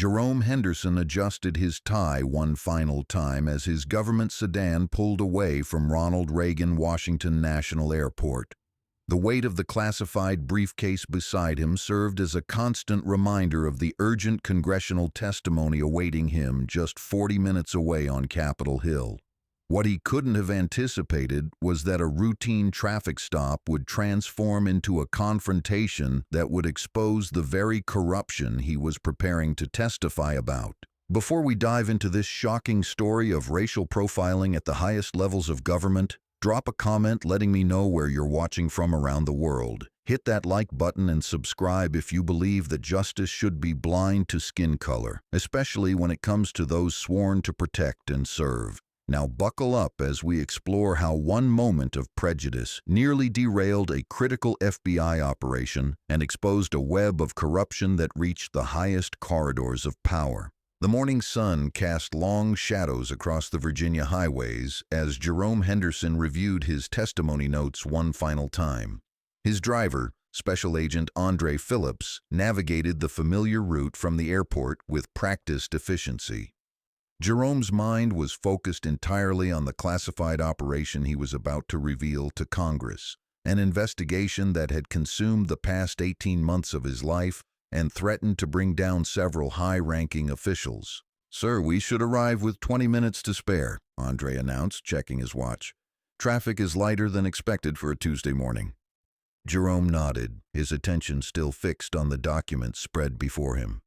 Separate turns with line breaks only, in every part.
Jerome Henderson adjusted his tie one final time as his government sedan pulled away from Ronald Reagan Washington National Airport. The weight of the classified briefcase beside him served as a constant reminder of the urgent congressional testimony awaiting him just 40 minutes away on Capitol Hill. What he couldn't have anticipated was that a routine traffic stop would transform into a confrontation that would expose the very corruption he was preparing to testify about. Before we dive into this shocking story of racial profiling at the highest levels of government, drop a comment letting me know where you're watching from around the world. Hit that like button and subscribe if you believe that justice should be blind to skin color, especially when it comes to those sworn to protect and serve. Now buckle up as we explore how one moment of prejudice nearly derailed a critical FBI operation and exposed a web of corruption that reached the highest corridors of power. The morning sun cast long shadows across the Virginia highways as Jerome Henderson reviewed his testimony notes one final time. His driver, Special Agent Andre Phillips, navigated the familiar route from the airport with practiced efficiency. Jerome's mind was focused entirely on the classified operation he was about to reveal to Congress, an investigation that had consumed the past 18 months of his life and threatened to bring down several high-ranking officials. "Sir, we should arrive with 20 minutes to spare," Andre announced, checking his watch. "Traffic is lighter than expected for a Tuesday morning." Jerome nodded, his attention still fixed on the documents spread before him.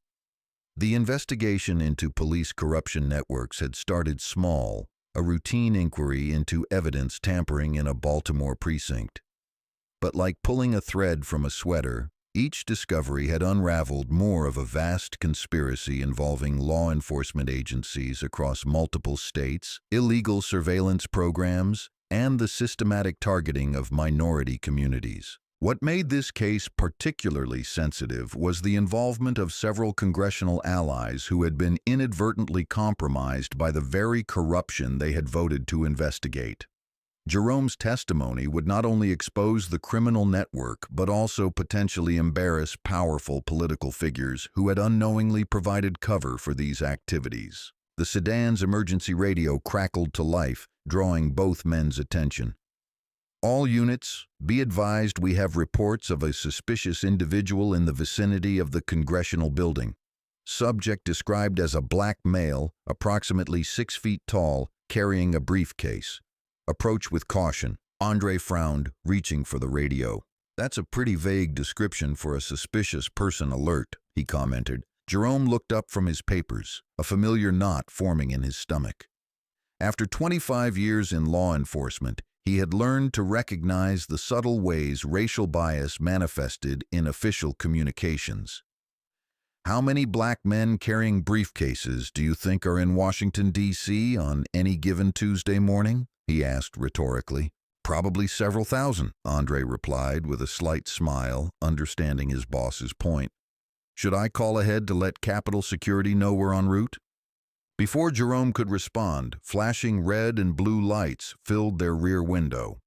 The investigation into police corruption networks had started small, a routine inquiry into evidence tampering in a Baltimore precinct. But like pulling a thread from a sweater, each discovery had unraveled more of a vast conspiracy involving law enforcement agencies across multiple states, illegal surveillance programs, and the systematic targeting of minority communities. What made this case particularly sensitive was the involvement of several congressional allies who had been inadvertently compromised by the very corruption they had voted to investigate. Jerome's testimony would not only expose the criminal network but also potentially embarrass powerful political figures who had unknowingly provided cover for these activities. The sedan's emergency radio crackled to life, drawing both men's attention. "All units, be advised we have reports of a suspicious individual in the vicinity of the congressional building. Subject described as a black male, approximately 6 feet tall, carrying a briefcase. Approach with caution." Andre frowned, reaching for the radio. "That's a pretty vague description for a suspicious person alert," he commented. Jerome looked up from his papers, a familiar knot forming in his stomach. After 25 years in law enforcement, he had learned to recognize the subtle ways racial bias manifested in official communications. "How many black men carrying briefcases do you think are in Washington, D.C. on any given Tuesday morning?" he asked rhetorically. "Probably several thousand," Andre replied with a slight smile, understanding his boss's point. "Should I call ahead to let Capitol Security know we're en route?" Before Jerome could respond, flashing red and blue lights filled their rear window.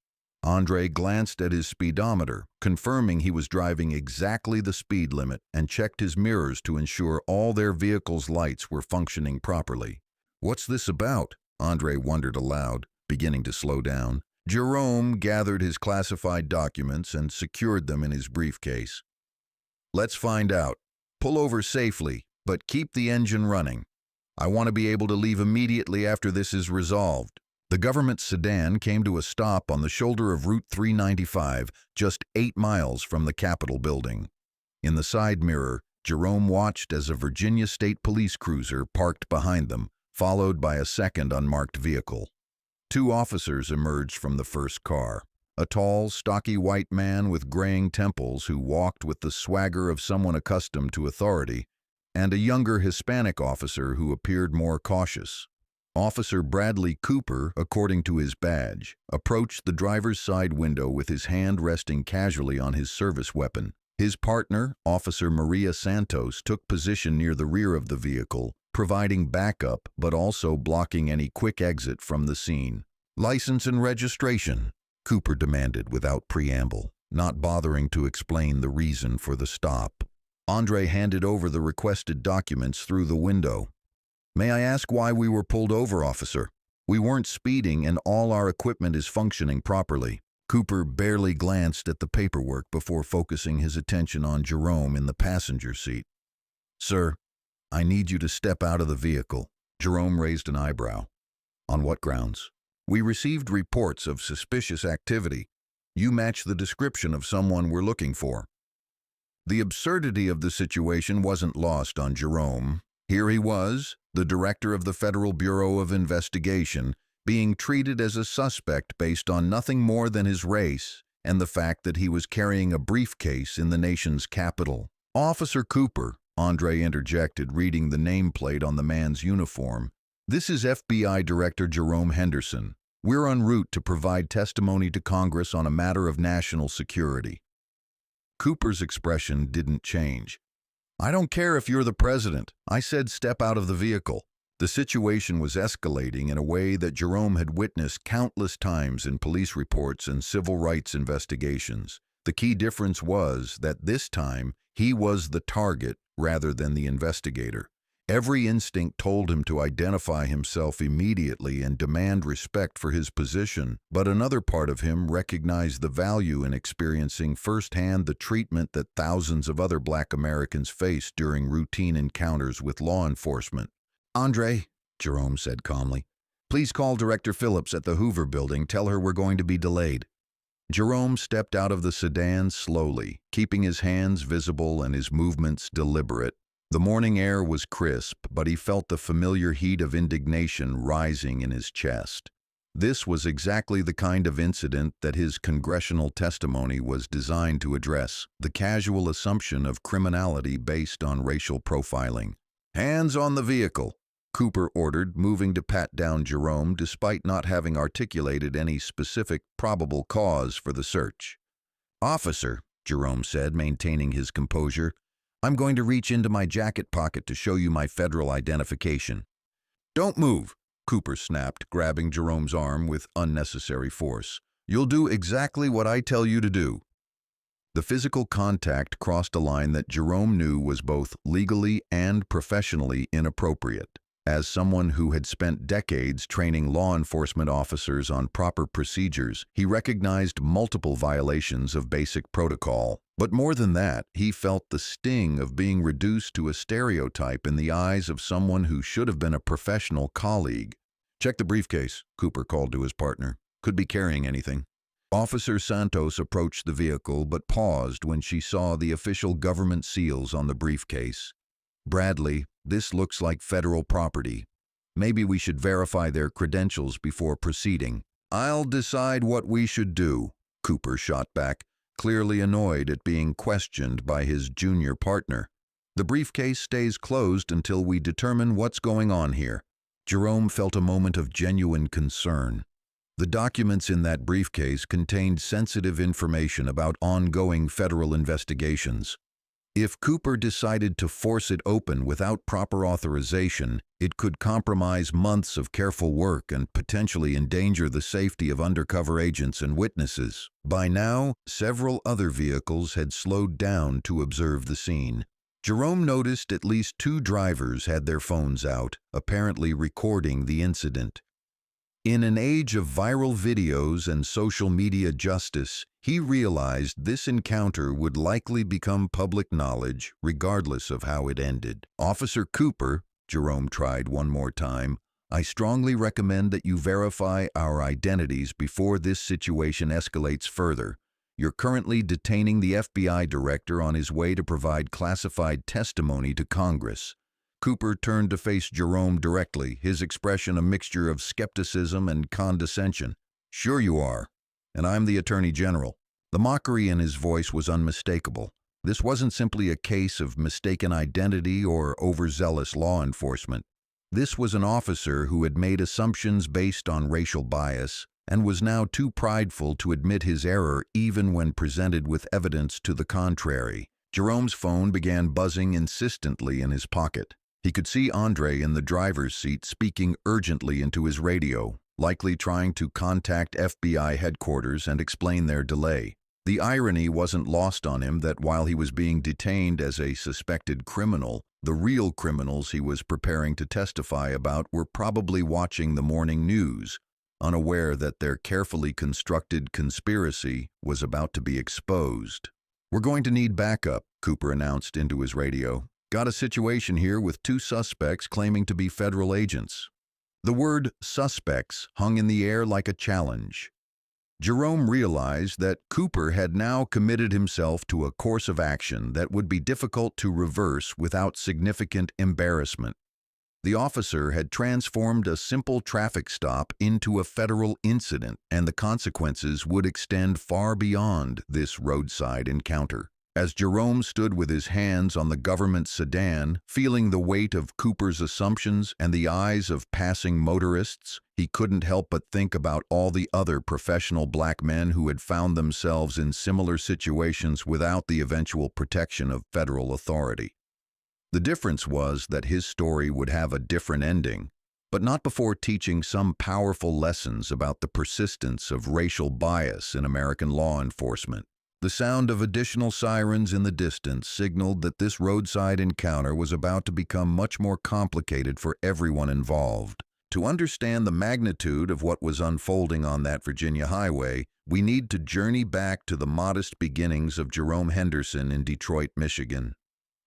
Andre glanced at his speedometer, confirming he was driving exactly the speed limit, and checked his mirrors to ensure all their vehicle's lights were functioning properly. "What's this about?" Andre wondered aloud, beginning to slow down. Jerome gathered his classified documents and secured them in his briefcase. "Let's find out. Pull over safely, but keep the engine running. I want to be able to leave immediately after this is resolved." The government sedan came to a stop on the shoulder of Route 395, just 8 miles from the Capitol building. In the side mirror, Jerome watched as a Virginia State Police cruiser parked behind them, followed by a second unmarked vehicle. 2 officers emerged from the first car. A tall, stocky white man with graying temples who walked with the swagger of someone accustomed to authority, and a younger Hispanic officer who appeared more cautious. Officer Bradley Cooper, according to his badge, approached the driver's side window with his hand resting casually on his service weapon. His partner, Officer Maria Santos, took position near the rear of the vehicle, providing backup but also blocking any quick exit from the scene. "License and registration," Cooper demanded without preamble, not bothering to explain the reason for the stop. Andre handed over the requested documents through the window. "May I ask why we were pulled over, officer? We weren't speeding and all our equipment is functioning properly." Cooper barely glanced at the paperwork before focusing his attention on Jerome in the passenger seat. "Sir, I need you to step out of the vehicle." Jerome raised an eyebrow. "On what grounds?" "We received reports of suspicious activity. You match the description of someone we're looking for." The absurdity of the situation wasn't lost on Jerome. Here he was, the director of the Federal Bureau of Investigation, being treated as a suspect based on nothing more than his race and the fact that he was carrying a briefcase in the nation's capital. "Officer Cooper," Andre interjected, reading the nameplate on the man's uniform, "this is FBI Director Jerome Henderson. We're en route to provide testimony to Congress on a matter of national security." Cooper's expression didn't change. "I don't care if you're the president. I said step out of the vehicle." The situation was escalating in a way that Jerome had witnessed countless times in police reports and civil rights investigations. The key difference was that this time he was the target rather than the investigator. Every instinct told him to identify himself immediately and demand respect for his position, but another part of him recognized the value in experiencing firsthand the treatment that thousands of other Black Americans faced during routine encounters with law enforcement. "Andre," Jerome said calmly, "please call Director Phillips at the Hoover Building. Tell her we're going to be delayed." Jerome stepped out of the sedan slowly, keeping his hands visible and his movements deliberate. The morning air was crisp, but he felt the familiar heat of indignation rising in his chest. This was exactly the kind of incident that his congressional testimony was designed to address, the casual assumption of criminality based on racial profiling. "Hands on the vehicle," Cooper ordered, moving to pat down Jerome despite not having articulated any specific probable cause for the search. "Officer," Jerome said, maintaining his composure, "I'm going to reach into my jacket pocket to show you my federal identification." "Don't move," Cooper snapped, grabbing Jerome's arm with unnecessary force. "You'll do exactly what I tell you to do." The physical contact crossed a line that Jerome knew was both legally and professionally inappropriate. As someone who had spent decades training law enforcement officers on proper procedures, he recognized multiple violations of basic protocol. But more than that, he felt the sting of being reduced to a stereotype in the eyes of someone who should have been a professional colleague. "Check the briefcase," Cooper called to his partner. "Could be carrying anything." Officer Santos approached the vehicle but paused when she saw the official government seals on the briefcase. "Bradley, this looks like federal property. Maybe we should verify their credentials before proceeding." "I'll decide what we should do," Cooper shot back, clearly annoyed at being questioned by his junior partner. "The briefcase stays closed until we determine what's going on here." Jerome felt a moment of genuine concern. The documents in that briefcase contained sensitive information about ongoing federal investigations. If Cooper decided to force it open without proper authorization, it could compromise months of careful work and potentially endanger the safety of undercover agents and witnesses. By now, several other vehicles had slowed down to observe the scene. Jerome noticed at least 2 drivers had their phones out, apparently recording the incident. In an age of viral videos and social media justice, he realized this encounter would likely become public knowledge, regardless of how it ended. "Officer Cooper," Jerome tried one more time, "I strongly recommend that you verify our identities before this situation escalates further. You're currently detaining the FBI director on his way to provide classified testimony to Congress." Cooper turned to face Jerome directly, his expression a mixture of skepticism and condescension. "Sure you are, and I'm the Attorney General." The mockery in his voice was unmistakable. This wasn't simply a case of mistaken identity or overzealous law enforcement. This was an officer who had made assumptions based on racial bias and was now too prideful to admit his error even when presented with evidence to the contrary. Jerome's phone began buzzing insistently in his pocket. He could see Andre in the driver's seat speaking urgently into his radio, likely trying to contact FBI headquarters and explain their delay. The irony wasn't lost on him that while he was being detained as a suspected criminal, the real criminals he was preparing to testify about were probably watching the morning news, unaware that their carefully constructed conspiracy was about to be exposed. "We're going to need backup," Cooper announced into his radio. "Got a situation here with 2 suspects claiming to be federal agents." The word suspects hung in the air like a challenge. Jerome realized that Cooper had now committed himself to a course of action that would be difficult to reverse without significant embarrassment. The officer had transformed a simple traffic stop into a federal incident, and the consequences would extend far beyond this roadside encounter. As Jerome stood with his hands on the government sedan, feeling the weight of Cooper's assumptions and the eyes of passing motorists, he couldn't help but think about all the other professional black men who had found themselves in similar situations without the eventual protection of federal authority. The difference was that his story would have a different ending, but not before teaching some powerful lessons about the persistence of racial bias in American law enforcement. The sound of additional sirens in the distance signaled that this roadside encounter was about to become much more complicated for everyone involved. To understand the magnitude of what was unfolding on that Virginia highway, we need to journey back to the modest beginnings of Jerome Henderson in Detroit, Michigan.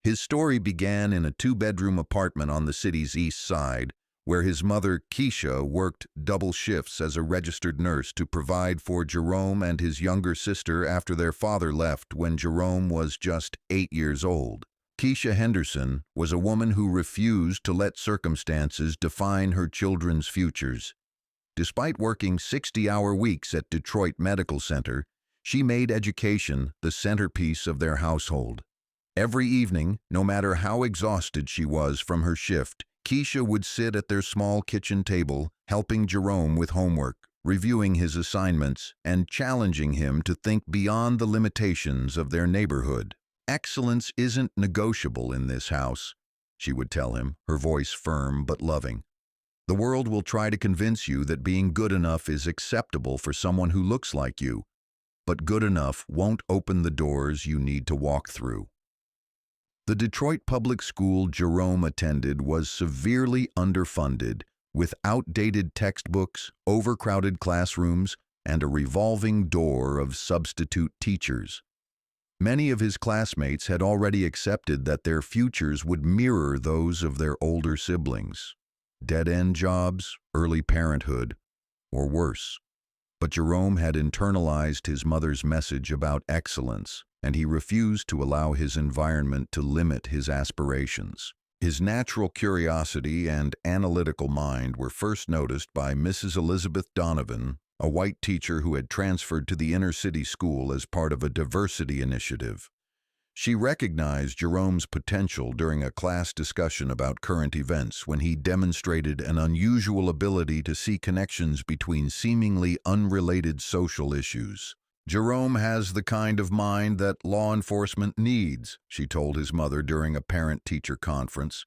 His story began in a 2-bedroom apartment on the city's east side, where his mother, Keisha, worked double shifts as a registered nurse to provide for Jerome and his younger sister after their father left when Jerome was just 8 years old. Keisha Henderson was a woman who refused to let circumstances define her children's futures. Despite working 60-hour weeks at Detroit Medical Center, she made education the centerpiece of their household. Every evening, no matter how exhausted she was from her shift, Keisha would sit at their small kitchen table, helping Jerome with homework, reviewing his assignments, and challenging him to think beyond the limitations of their neighborhood. "Excellence isn't negotiable in this house," she would tell him, her voice firm but loving. "The world will try to convince you that being good enough is acceptable for someone who looks like you, but good enough won't open the doors you need to walk through." The Detroit public school Jerome attended was severely underfunded, with outdated textbooks, overcrowded classrooms, and a revolving door of substitute teachers. Many of his classmates had already accepted that their futures would mirror those of their older siblings: dead-end jobs, early parenthood, or worse. But Jerome had internalized his mother's message about excellence, and he refused to allow his environment to limit his aspirations. His natural curiosity and analytical mind were first noticed by Mrs. Elizabeth Donovan, a white teacher who had transferred to the inner-city school as part of a diversity initiative. She recognized Jerome's potential during a class discussion about current events when he demonstrated an unusual ability to see connections between seemingly unrelated social issues. "Jerome has the kind of mind that law enforcement needs," she told his mother during a parent-teacher conference.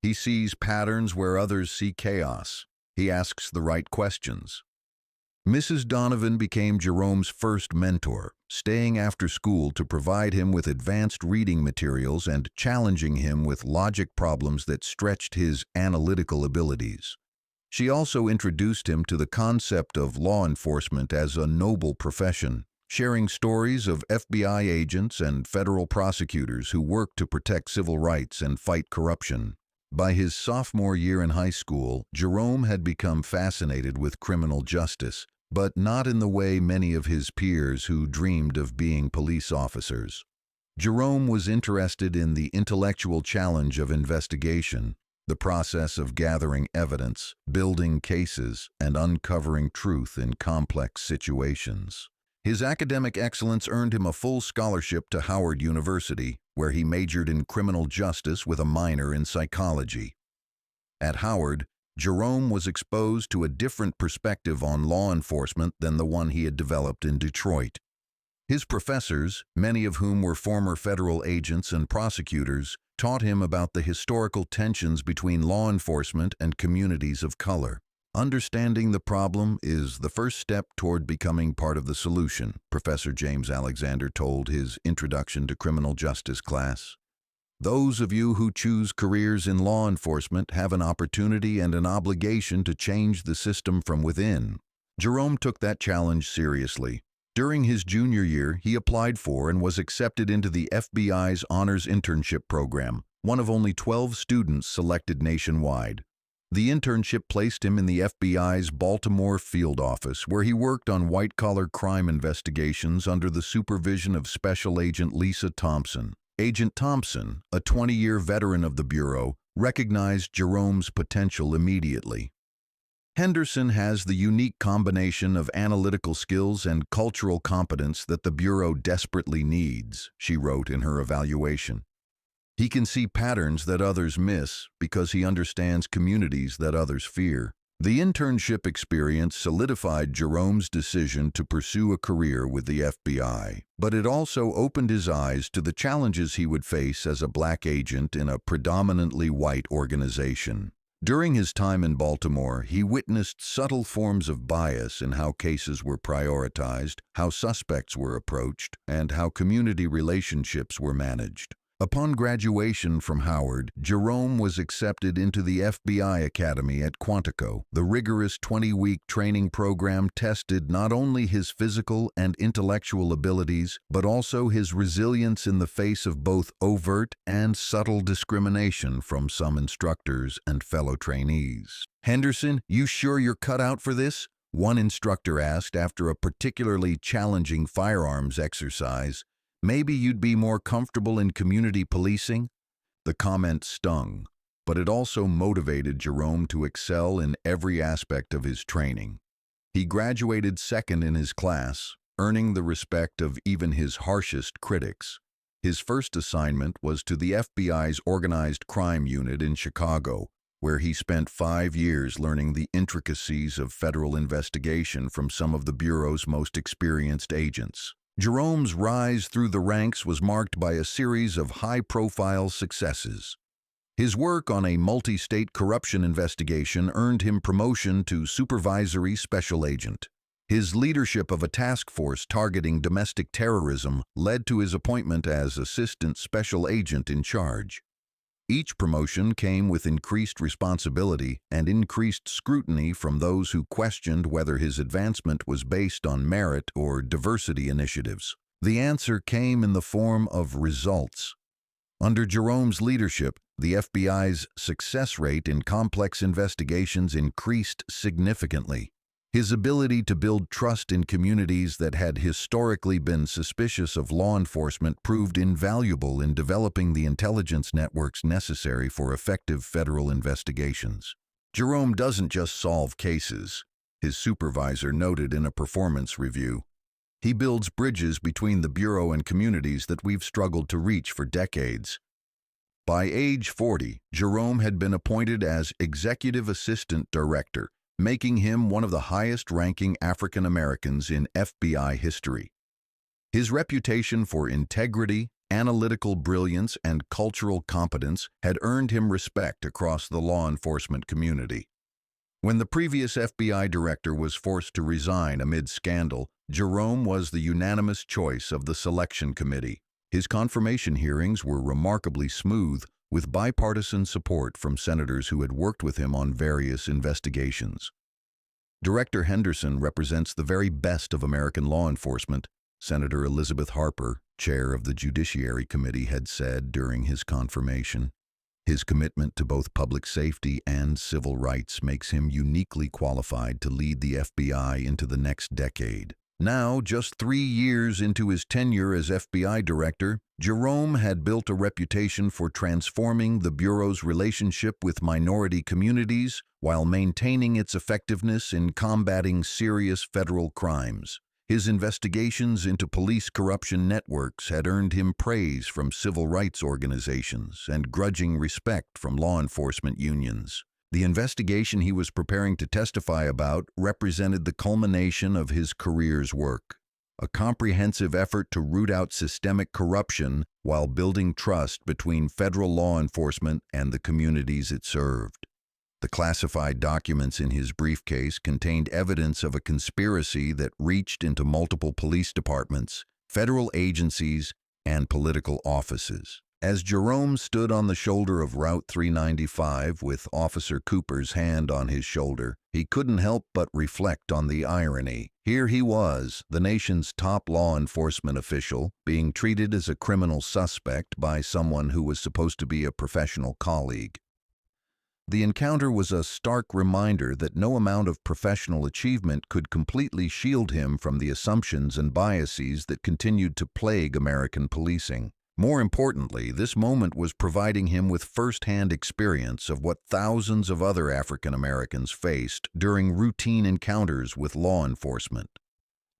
"He sees patterns where others see chaos. He asks the right questions." Mrs. Donovan became Jerome's first mentor, staying after school to provide him with advanced reading materials and challenging him with logic problems that stretched his analytical abilities. She also introduced him to the concept of law enforcement as a noble profession, sharing stories of FBI agents and federal prosecutors who work to protect civil rights and fight corruption. By his sophomore year in high school, Jerome had become fascinated with criminal justice, but not in the way many of his peers who dreamed of being police officers. Jerome was interested in the intellectual challenge of investigation, the process of gathering evidence, building cases, and uncovering truth in complex situations. His academic excellence earned him a full scholarship to Howard University, where he majored in criminal justice with a minor in psychology. At Howard, Jerome was exposed to a different perspective on law enforcement than the one he had developed in Detroit. His professors, many of whom were former federal agents and prosecutors, taught him about the historical tensions between law enforcement and communities of color. Understanding the problem is the first step toward becoming part of the solution, Professor James Alexander told his Introduction to Criminal Justice class. Those of you who choose careers in law enforcement have an opportunity and an obligation to change the system from within. Jerome took that challenge seriously. During his junior year, he applied for and was accepted into the FBI's Honors Internship Program, one of only 12 students selected nationwide. The internship placed him in the FBI's Baltimore field office, where he worked on white-collar crime investigations under the supervision of Special Agent Lisa Thompson. Agent Thompson, a 20-year veteran of the Bureau, recognized Jerome's potential immediately. Henderson has the unique combination of analytical skills and cultural competence that the Bureau desperately needs, she wrote in her evaluation. He can see patterns that others miss because he understands communities that others fear. The internship experience solidified Jerome's decision to pursue a career with the FBI, but it also opened his eyes to the challenges he would face as a black agent in a predominantly white organization. During his time in Baltimore, he witnessed subtle forms of bias in how cases were prioritized, how suspects were approached, and how community relationships were managed. Upon graduation from Howard, Jerome was accepted into the FBI Academy at Quantico. The rigorous 20-week training program tested not only his physical and intellectual abilities, but also his resilience in the face of both overt and subtle discrimination from some instructors and fellow trainees. "Henderson, you sure you're cut out for this?" one instructor asked after a particularly challenging firearms exercise. "Maybe you'd be more comfortable in community policing?" The comment stung, but it also motivated Jerome to excel in every aspect of his training. He graduated second in his class, earning the respect of even his harshest critics. His first assignment was to the FBI's Organized Crime Unit in Chicago, where he spent 5 years learning the intricacies of federal investigation from some of the Bureau's most experienced agents. Jerome's rise through the ranks was marked by a series of high-profile successes. His work on a multi-state corruption investigation earned him promotion to supervisory special agent. His leadership of a task force targeting domestic terrorism led to his appointment as assistant special agent in charge. Each promotion came with increased responsibility and increased scrutiny from those who questioned whether his advancement was based on merit or diversity initiatives. The answer came in the form of results. Under Jerome's leadership, the FBI's success rate in complex investigations increased significantly. His ability to build trust in communities that had historically been suspicious of law enforcement proved invaluable in developing the intelligence networks necessary for effective federal investigations. Jerome doesn't just solve cases, his supervisor noted in a performance review. He builds bridges between the Bureau and communities that we've struggled to reach for decades. By age 40, Jerome had been appointed as Executive Assistant Director, making him one of the highest-ranking African Americans in FBI history. His reputation for integrity, analytical brilliance, and cultural competence had earned him respect across the law enforcement community. When the previous FBI director was forced to resign amid scandal, Jerome was the unanimous choice of the selection committee. His confirmation hearings were remarkably smooth, with bipartisan support from senators who had worked with him on various investigations. Director Henderson represents the very best of American law enforcement, Senator Elizabeth Harper, chair of the Judiciary Committee, had said during his confirmation. His commitment to both public safety and civil rights makes him uniquely qualified to lead the FBI into the next decade. Now, just 3 years into his tenure as FBI director, Jerome had built a reputation for transforming the Bureau's relationship with minority communities while maintaining its effectiveness in combating serious federal crimes. His investigations into police corruption networks had earned him praise from civil rights organizations and grudging respect from law enforcement unions. The investigation he was preparing to testify about represented the culmination of his career's work, a comprehensive effort to root out systemic corruption while building trust between federal law enforcement and the communities it served. The classified documents in his briefcase contained evidence of a conspiracy that reached into multiple police departments, federal agencies, and political offices. As Jerome stood on the shoulder of Route 395 with Officer Cooper's hand on his shoulder, he couldn't help but reflect on the irony. Here he was, the nation's top law enforcement official, being treated as a criminal suspect by someone who was supposed to be a professional colleague. The encounter was a stark reminder that no amount of professional achievement could completely shield him from the assumptions and biases that continued to plague American policing. More importantly, this moment was providing him with first-hand experience of what thousands of other African Americans faced during routine encounters with law enforcement.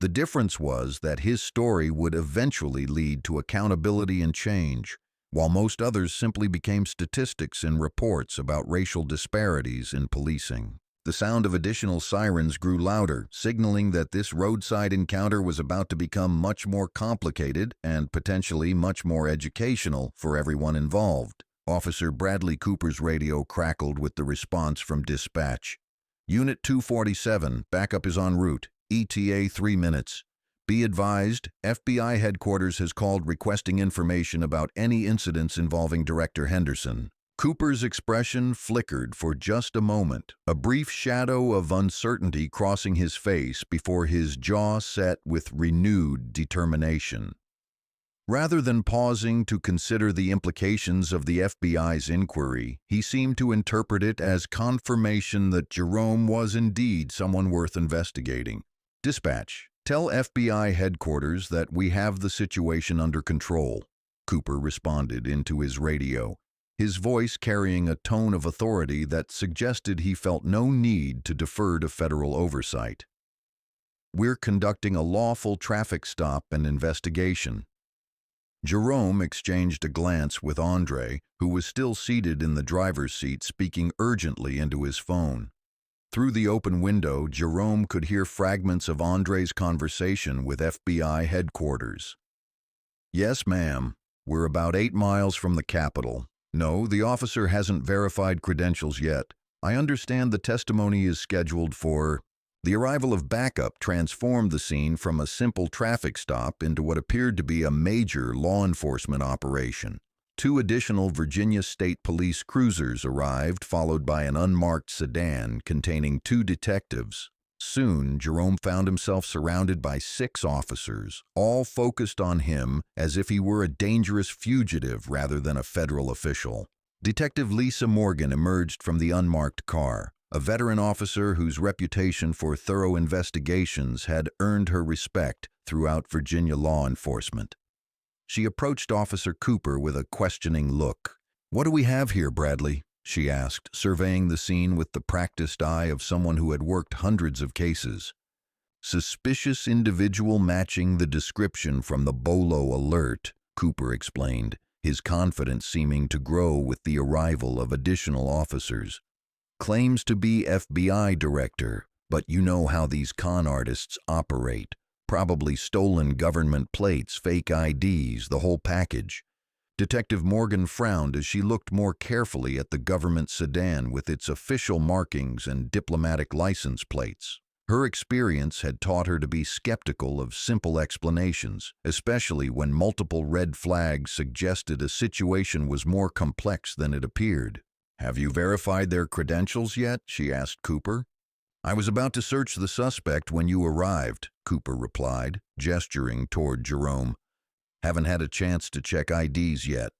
The difference was that his story would eventually lead to accountability and change, while most others simply became statistics in reports about racial disparities in policing. The sound of additional sirens grew louder, signaling that this roadside encounter was about to become much more complicated and potentially much more educational for everyone involved. Officer Bradley Cooper's radio crackled with the response from dispatch. Unit 247, backup is en route. ETA 3 minutes. Be advised, FBI headquarters has called requesting information about any incidents involving Director Henderson. Cooper's expression flickered for just a moment, a brief shadow of uncertainty crossing his face before his jaw set with renewed determination. Rather than pausing to consider the implications of the FBI's inquiry, he seemed to interpret it as confirmation that Jerome was indeed someone worth investigating. Dispatch, tell FBI headquarters that we have the situation under control, Cooper responded into his radio, his voice carrying a tone of authority that suggested he felt no need to defer to federal oversight. We're conducting a lawful traffic stop and investigation. Jerome exchanged a glance with Andre, who was still seated in the driver's seat speaking urgently into his phone. Through the open window, Jerome could hear fragments of Andre's conversation with FBI headquarters. Yes, ma'am. We're about 8 miles from the Capitol. No, the officer hasn't verified credentials yet. I understand the testimony is scheduled for... The arrival of backup transformed the scene from a simple traffic stop into what appeared to be a major law enforcement operation. 2 additional Virginia State Police cruisers arrived, followed by an unmarked sedan containing 2 detectives. Soon, Jerome found himself surrounded by 6 officers, all focused on him as if he were a dangerous fugitive rather than a federal official. Detective Lisa Morgan emerged from the unmarked car, a veteran officer whose reputation for thorough investigations had earned her respect throughout Virginia law enforcement. She approached Officer Cooper with a questioning look. "What do we have here, Bradley?" she asked, surveying the scene with the practiced eye of someone who had worked hundreds of cases. "Suspicious individual matching the description from the Bolo alert," Cooper explained, his confidence seeming to grow with the arrival of additional officers. "Claims to be FBI director, but you know how these con artists operate. Probably stolen government plates, fake IDs, the whole package." Detective Morgan frowned as she looked more carefully at the government sedan with its official markings and diplomatic license plates. Her experience had taught her to be skeptical of simple explanations, especially when multiple red flags suggested a situation was more complex than it appeared. "Have you verified their credentials yet?" she asked Cooper. "I was about to search the suspect when you arrived," Cooper replied, gesturing toward Jerome. "Haven't had a chance to check IDs yet."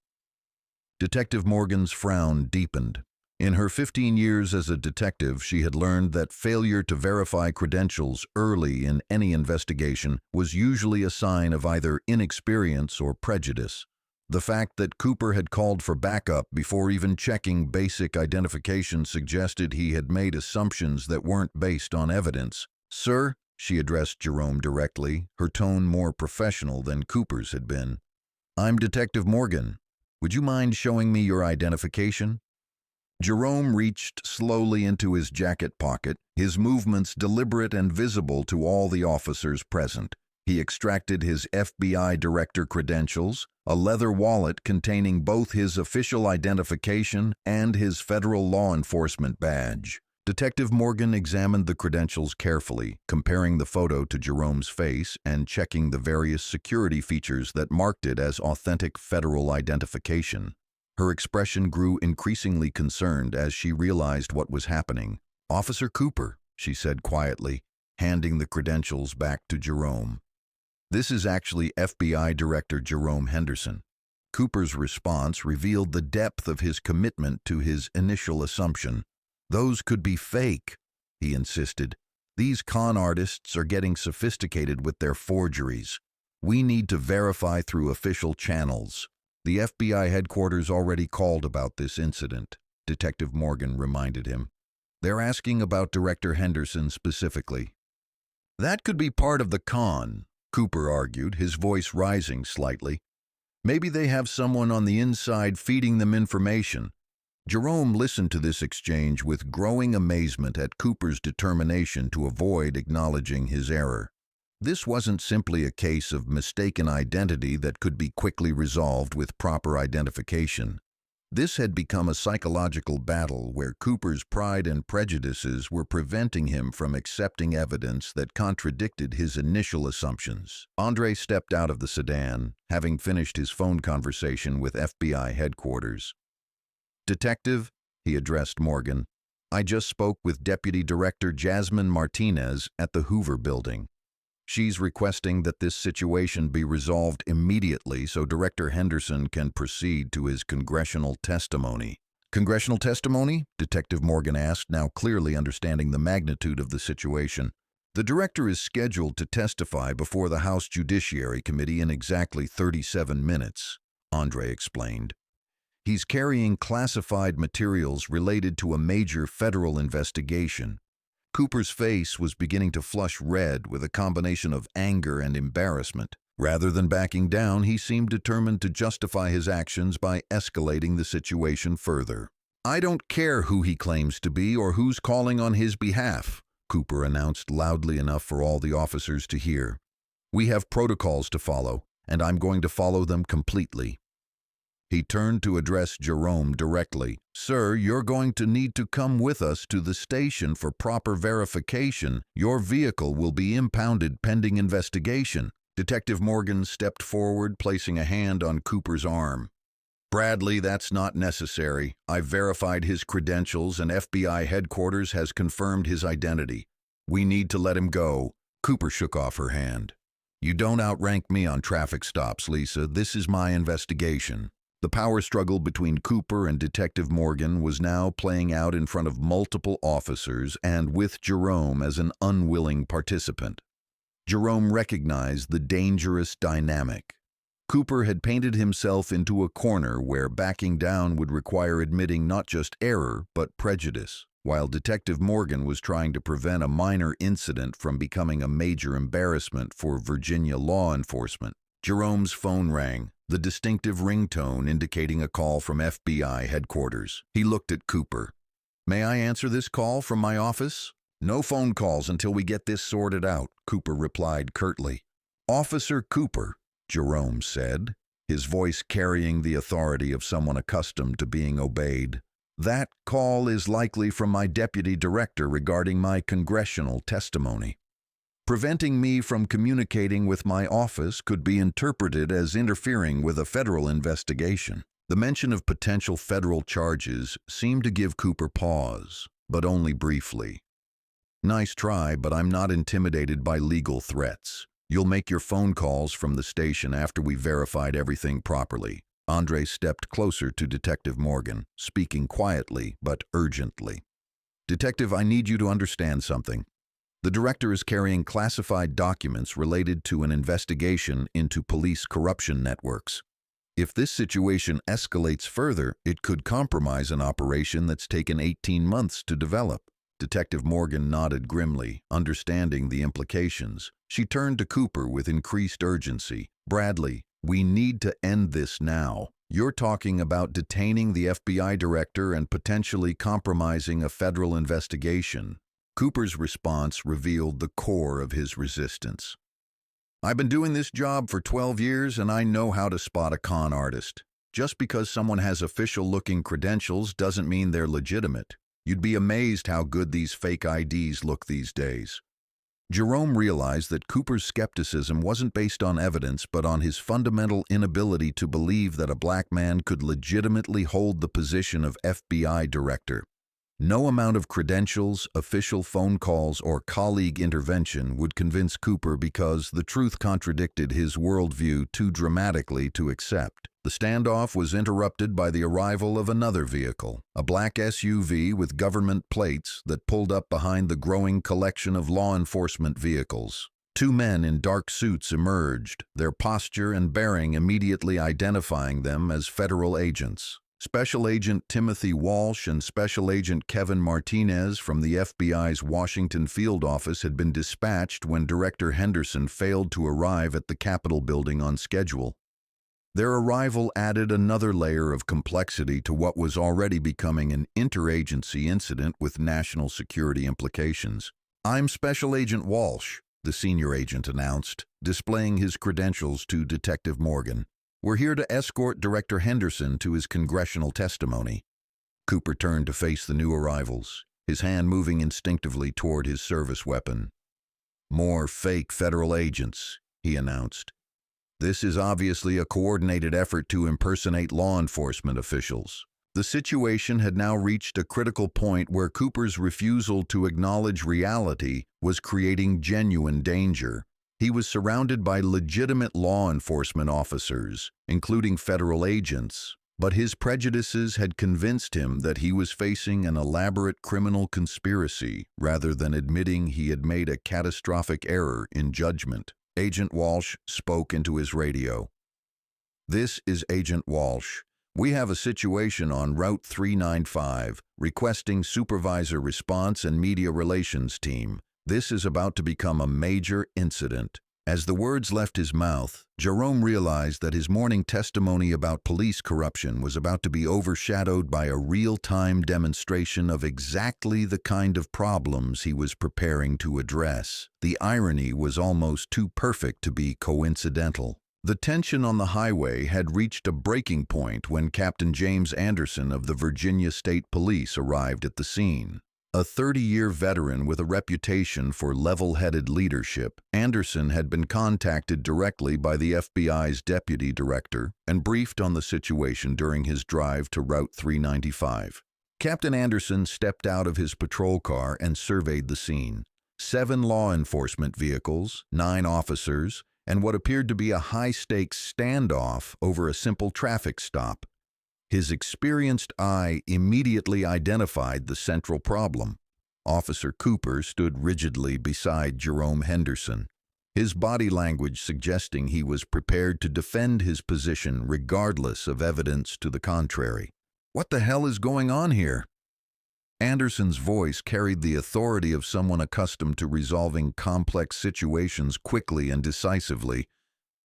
Detective Morgan's frown deepened. In her 15 years as a detective, she had learned that failure to verify credentials early in any investigation was usually a sign of either inexperience or prejudice. The fact that Cooper had called for backup before even checking basic identification suggested he had made assumptions that weren't based on evidence. "Sir," she addressed Jerome directly, her tone more professional than Cooper's had been. "I'm Detective Morgan. Would you mind showing me your identification?" Jerome reached slowly into his jacket pocket, his movements deliberate and visible to all the officers present. He extracted his FBI director credentials, a leather wallet containing both his official identification and his federal law enforcement badge. Detective Morgan examined the credentials carefully, comparing the photo to Jerome's face and checking the various security features that marked it as authentic federal identification. Her expression grew increasingly concerned as she realized what was happening. "Officer Cooper," she said quietly, handing the credentials back to Jerome. "This is actually FBI Director Jerome Henderson." Cooper's response revealed the depth of his commitment to his initial assumption. "Those could be fake," he insisted. "These con artists are getting sophisticated with their forgeries. We need to verify through official channels." "The FBI headquarters already called about this incident," Detective Morgan reminded him. "They're asking about Director Henderson specifically." "That could be part of the con," Cooper argued, his voice rising slightly. "Maybe they have someone on the inside feeding them information." Jerome listened to this exchange with growing amazement at Cooper's determination to avoid acknowledging his error. This wasn't simply a case of mistaken identity that could be quickly resolved with proper identification. This had become a psychological battle where Cooper's pride and prejudices were preventing him from accepting evidence that contradicted his initial assumptions. Andre stepped out of the sedan, having finished his phone conversation with FBI headquarters. "Detective," he addressed Morgan, "I just spoke with Deputy Director Jasmine Martinez at the Hoover Building. She's requesting that this situation be resolved immediately so Director Henderson can proceed to his congressional testimony." "Congressional testimony?" Detective Morgan asked, now clearly understanding the magnitude of the situation. "The director is scheduled to testify before the House Judiciary Committee in exactly 37 minutes, Andre explained. "He's carrying classified materials related to a major federal investigation." Cooper's face was beginning to flush red with a combination of anger and embarrassment. Rather than backing down, he seemed determined to justify his actions by escalating the situation further. "I don't care who he claims to be or who's calling on his behalf," Cooper announced loudly enough for all the officers to hear. "We have protocols to follow, and I'm going to follow them completely." He turned to address Jerome directly. "Sir, you're going to need to come with us to the station for proper verification. Your vehicle will be impounded pending investigation." Detective Morgan stepped forward, placing a hand on Cooper's arm. "Bradley, that's not necessary. I've verified his credentials and FBI headquarters has confirmed his identity. We need to let him go." Cooper shook off her hand. "You don't outrank me on traffic stops, Lisa. This is my investigation." The power struggle between Cooper and Detective Morgan was now playing out in front of multiple officers and with Jerome as an unwilling participant. Jerome recognized the dangerous dynamic. Cooper had painted himself into a corner where backing down would require admitting not just error but prejudice, while Detective Morgan was trying to prevent a minor incident from becoming a major embarrassment for Virginia law enforcement. Jerome's phone rang, the distinctive ringtone indicating a call from FBI headquarters. He looked at Cooper. "May I answer this call from my office?" "No phone calls until we get this sorted out," Cooper replied curtly. "Officer Cooper," Jerome said, his voice carrying the authority of someone accustomed to being obeyed. "That call is likely from my deputy director regarding my congressional testimony. Preventing me from communicating with my office could be interpreted as interfering with a federal investigation." The mention of potential federal charges seemed to give Cooper pause, but only briefly. "Nice try, but I'm not intimidated by legal threats. You'll make your phone calls from the station after we've verified everything properly." Andre stepped closer to Detective Morgan, speaking quietly but urgently. "Detective, I need you to understand something. The director is carrying classified documents related to an investigation into police corruption networks. If this situation escalates further, it could compromise an operation that's taken 18 months to develop." Detective Morgan nodded grimly, understanding the implications. She turned to Cooper with increased urgency. "Bradley, we need to end this now. You're talking about detaining the FBI director and potentially compromising a federal investigation." Cooper's response revealed the core of his resistance. I've been doing this job for 12 years and I know how to spot a con artist. Just because someone has official-looking credentials doesn't mean they're legitimate. You'd be amazed how good these fake IDs look these days. Jerome realized that Cooper's skepticism wasn't based on evidence but on his fundamental inability to believe that a black man could legitimately hold the position of FBI director. No amount of credentials, official phone calls, or colleague intervention would convince Cooper because the truth contradicted his worldview too dramatically to accept. The standoff was interrupted by the arrival of another vehicle, a black SUV with government plates that pulled up behind the growing collection of law enforcement vehicles. Two men in dark suits emerged, their posture and bearing immediately identifying them as federal agents. Special Agent Timothy Walsh and Special Agent Kevin Martinez from the FBI's Washington field office had been dispatched when Director Henderson failed to arrive at the Capitol building on schedule. Their arrival added another layer of complexity to what was already becoming an interagency incident with national security implications. "I'm Special Agent Walsh," the senior agent announced, displaying his credentials to Detective Morgan. "We're here to escort Director Henderson to his congressional testimony." Cooper turned to face the new arrivals, his hand moving instinctively toward his service weapon. "More fake federal agents," he announced. "This is obviously a coordinated effort to impersonate law enforcement officials." The situation had now reached a critical point where Cooper's refusal to acknowledge reality was creating genuine danger. He was surrounded by legitimate law enforcement officers, including federal agents, but his prejudices had convinced him that he was facing an elaborate criminal conspiracy rather than admitting he had made a catastrophic error in judgment. Agent Walsh spoke into his radio. "This is Agent Walsh. We have a situation on Route 395, requesting supervisor response and media relations team. This is about to become a major incident." As the words left his mouth, Jerome realized that his morning testimony about police corruption was about to be overshadowed by a real-time demonstration of exactly the kind of problems he was preparing to address. The irony was almost too perfect to be coincidental. The tension on the highway had reached a breaking point when Captain James Anderson of the Virginia State Police arrived at the scene. A 30-year veteran with a reputation for level-headed leadership, Anderson had been contacted directly by the FBI's deputy director and briefed on the situation during his drive to Route 395. Captain Anderson stepped out of his patrol car and surveyed the scene. 7 law enforcement vehicles, 9 officers, and what appeared to be a high-stakes standoff over a simple traffic stop. His experienced eye immediately identified the central problem. Officer Cooper stood rigidly beside Jerome Henderson, his body language suggesting he was prepared to defend his position regardless of evidence to the contrary. "What the hell is going on here?" Anderson's voice carried the authority of someone accustomed to resolving complex situations quickly and decisively.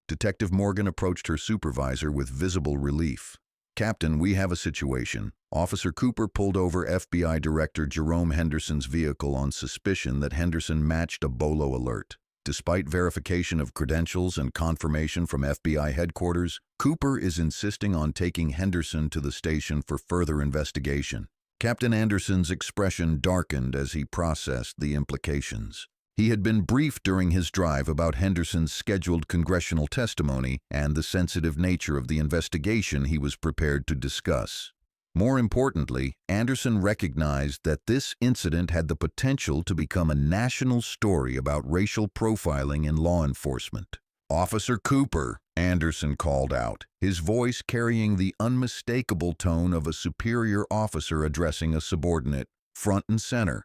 Detective Morgan approached her supervisor with visible relief. "Captain, we have a situation." Officer Cooper pulled over FBI Director Jerome Henderson's vehicle on suspicion that Henderson matched a BOLO alert. Despite verification of credentials and confirmation from FBI headquarters, Cooper is insisting on taking Henderson to the station for further investigation. Captain Anderson's expression darkened as he processed the implications. He had been briefed during his drive about Henderson's scheduled congressional testimony and the sensitive nature of the investigation he was prepared to discuss. More importantly, Anderson recognized that this incident had the potential to become a national story about racial profiling in law enforcement. "Officer Cooper," Anderson called out, his voice carrying the unmistakable tone of a superior officer addressing a subordinate, front and center.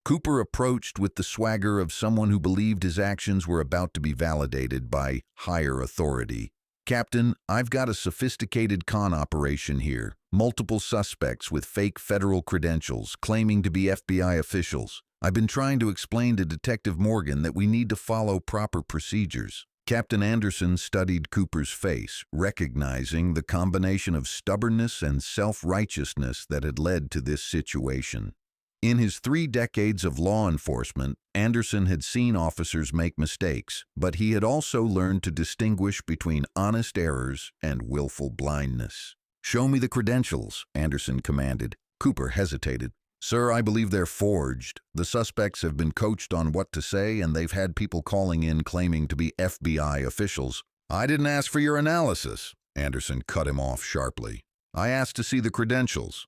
Cooper approached with the swagger of someone who believed his actions were about to be validated by higher authority. "Captain, I've got a sophisticated con operation here. Multiple suspects with fake federal credentials claiming to be FBI officials. I've been trying to explain to Detective Morgan that we need to follow proper procedures." Captain Anderson studied Cooper's face, recognizing the combination of stubbornness and self-righteousness that had led to this situation. In his 3 decades of law enforcement, Anderson had seen officers make mistakes, but he had also learned to distinguish between honest errors and willful blindness. "Show me the credentials," Anderson commanded. Cooper hesitated. "Sir, I believe they're forged. The suspects have been coached on what to say, and they've had people calling in claiming to be FBI officials." "I didn't ask for your analysis," Anderson cut him off sharply. "I asked to see the credentials."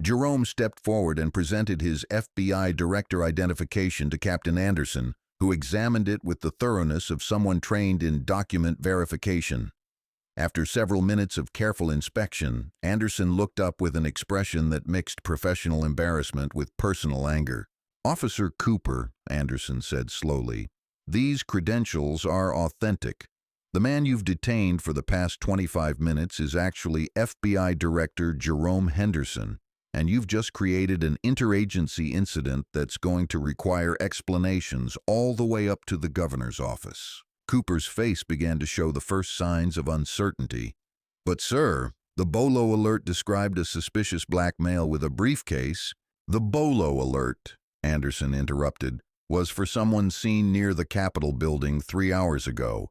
Jerome stepped forward and presented his FBI director identification to Captain Anderson, who examined it with the thoroughness of someone trained in document verification. After several minutes of careful inspection, Anderson looked up with an expression that mixed professional embarrassment with personal anger. "Officer Cooper," Anderson said slowly, "these credentials are authentic. The man you've detained for the past 25 minutes is actually FBI Director Jerome Henderson, and you've just created an interagency incident that's going to require explanations all the way up to the governor's office." Cooper's face began to show the first signs of uncertainty. "But sir, the Bolo alert described a suspicious black male with a briefcase." "The Bolo alert," Anderson interrupted, "was for someone seen near the Capitol building 3 hours ago.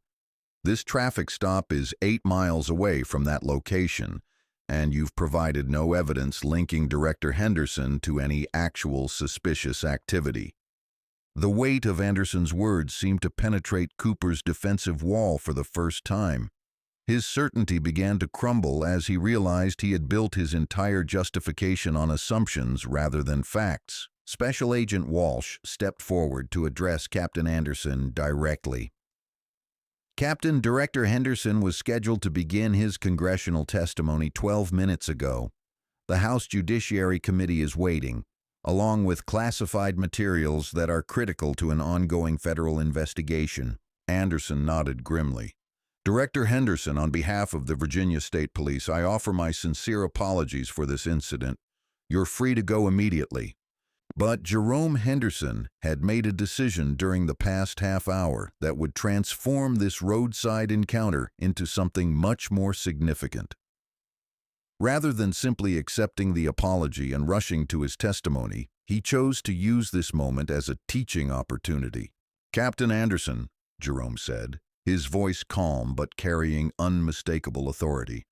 This traffic stop is 8 miles away from that location, and you've provided no evidence linking Director Henderson to any actual suspicious activity." The weight of Anderson's words seemed to penetrate Cooper's defensive wall for the first time. His certainty began to crumble as he realized he had built his entire justification on assumptions rather than facts. Special Agent Walsh stepped forward to address Captain Anderson directly. "Captain, Director Henderson was scheduled to begin his congressional testimony 12 minutes ago. The House Judiciary Committee is waiting, along with classified materials that are critical to an ongoing federal investigation." Anderson nodded grimly. "Director Henderson, on behalf of the Virginia State Police, I offer my sincere apologies for this incident. You're free to go immediately." But Jerome Henderson had made a decision during the past half hour that would transform this roadside encounter into something much more significant. Rather than simply accepting the apology and rushing to his testimony, he chose to use this moment as a teaching opportunity. "Captain Anderson," Jerome said, his voice calm but carrying unmistakable authority,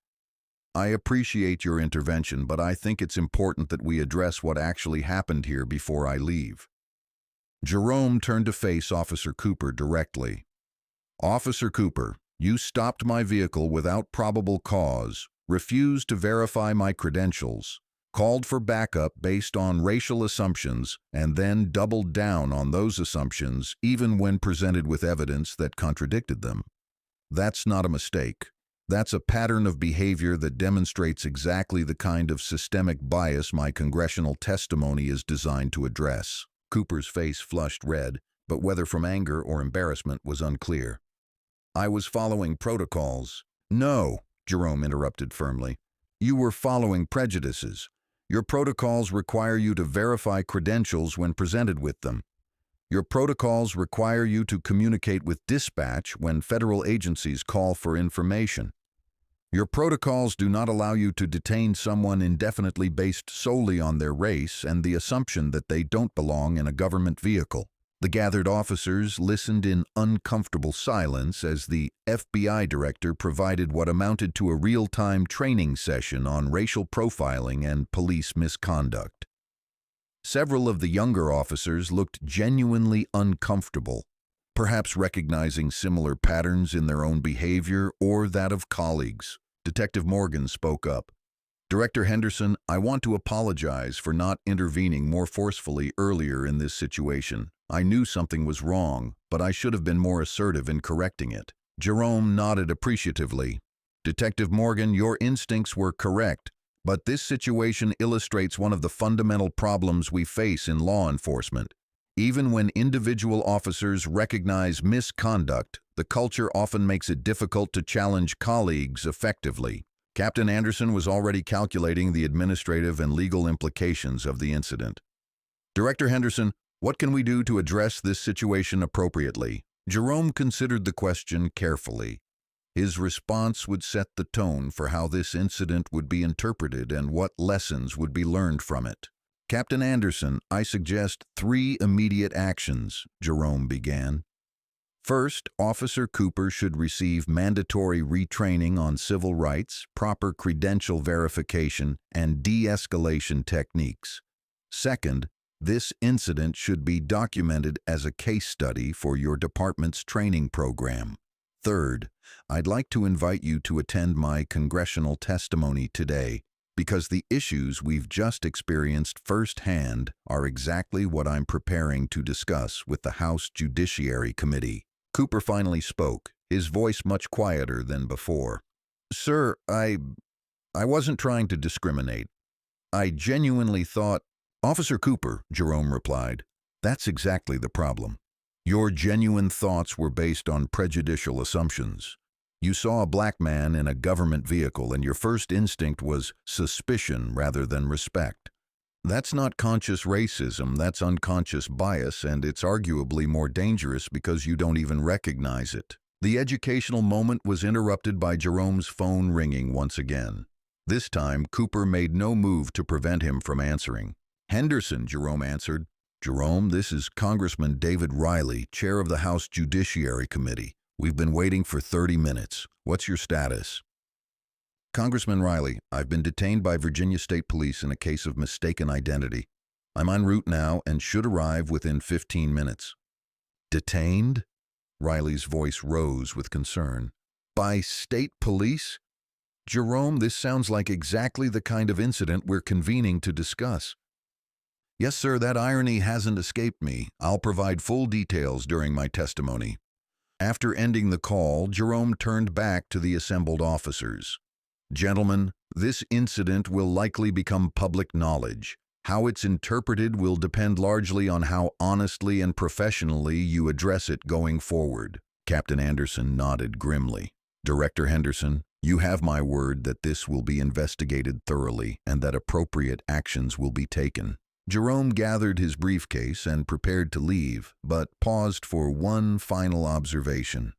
"I appreciate your intervention, but I think it's important that we address what actually happened here before I leave." Jerome turned to face Officer Cooper directly. "Officer Cooper, you stopped my vehicle without probable cause, refused to verify my credentials, called for backup based on racial assumptions, and then doubled down on those assumptions even when presented with evidence that contradicted them. That's not a mistake. That's a pattern of behavior that demonstrates exactly the kind of systemic bias my congressional testimony is designed to address." Cooper's face flushed red, but whether from anger or embarrassment was unclear. "I was following protocols." "No," Jerome interrupted firmly. "You were following prejudices. Your protocols require you to verify credentials when presented with them. Your protocols require you to communicate with dispatch when federal agencies call for information. Your protocols do not allow you to detain someone indefinitely based solely on their race and the assumption that they don't belong in a government vehicle." The gathered officers listened in uncomfortable silence as the FBI director provided what amounted to a real-time training session on racial profiling and police misconduct. Several of the younger officers looked genuinely uncomfortable, perhaps recognizing similar patterns in their own behavior or that of colleagues. Detective Morgan spoke up. "Director Henderson, I want to apologize for not intervening more forcefully earlier in this situation. I knew something was wrong, but I should have been more assertive in correcting it." Jerome nodded appreciatively. "Detective Morgan, your instincts were correct, but this situation illustrates one of the fundamental problems we face in law enforcement. Even when individual officers recognize misconduct, the culture often makes it difficult to challenge colleagues effectively." Captain Anderson was already calculating the administrative and legal implications of the incident. "Director Henderson, what can we do to address this situation appropriately?" Jerome considered the question carefully. His response would set the tone for how this incident would be interpreted and what lessons would be learned from it. Captain Anderson, I suggest 3 immediate actions, Jerome began. First, Officer Cooper should receive mandatory retraining on civil rights, proper credential verification, and de-escalation techniques. Second, this incident should be documented as a case study for your department's training program. Third, I'd like to invite you to attend my congressional testimony today, because the issues we've just experienced firsthand are exactly what I'm preparing to discuss with the House Judiciary Committee. Cooper finally spoke, his voice much quieter than before. Sir, I wasn't trying to discriminate. I genuinely thought— Officer Cooper, Jerome replied, that's exactly the problem. Your genuine thoughts were based on prejudicial assumptions. You saw a black man in a government vehicle and your first instinct was suspicion rather than respect. That's not conscious racism, that's unconscious bias, and it's arguably more dangerous because you don't even recognize it. The educational moment was interrupted by Jerome's phone ringing once again. This time, Cooper made no move to prevent him from answering. Henderson, Jerome answered. Jerome, this is Congressman David Riley, chair of the House Judiciary Committee. We've been waiting for 30 minutes. What's your status? Congressman Riley, I've been detained by Virginia State Police in a case of mistaken identity. I'm en route now and should arrive within 15 minutes. Detained? Riley's voice rose with concern. By state police? Jerome, this sounds like exactly the kind of incident we're convening to discuss. Yes, sir, that irony hasn't escaped me. I'll provide full details during my testimony. After ending the call, Jerome turned back to the assembled officers. Gentlemen, this incident will likely become public knowledge. How it's interpreted will depend largely on how honestly and professionally you address it going forward. Captain Anderson nodded grimly. Director Henderson, you have my word that this will be investigated thoroughly and that appropriate actions will be taken. Jerome gathered his briefcase and prepared to leave, but paused for one final observation.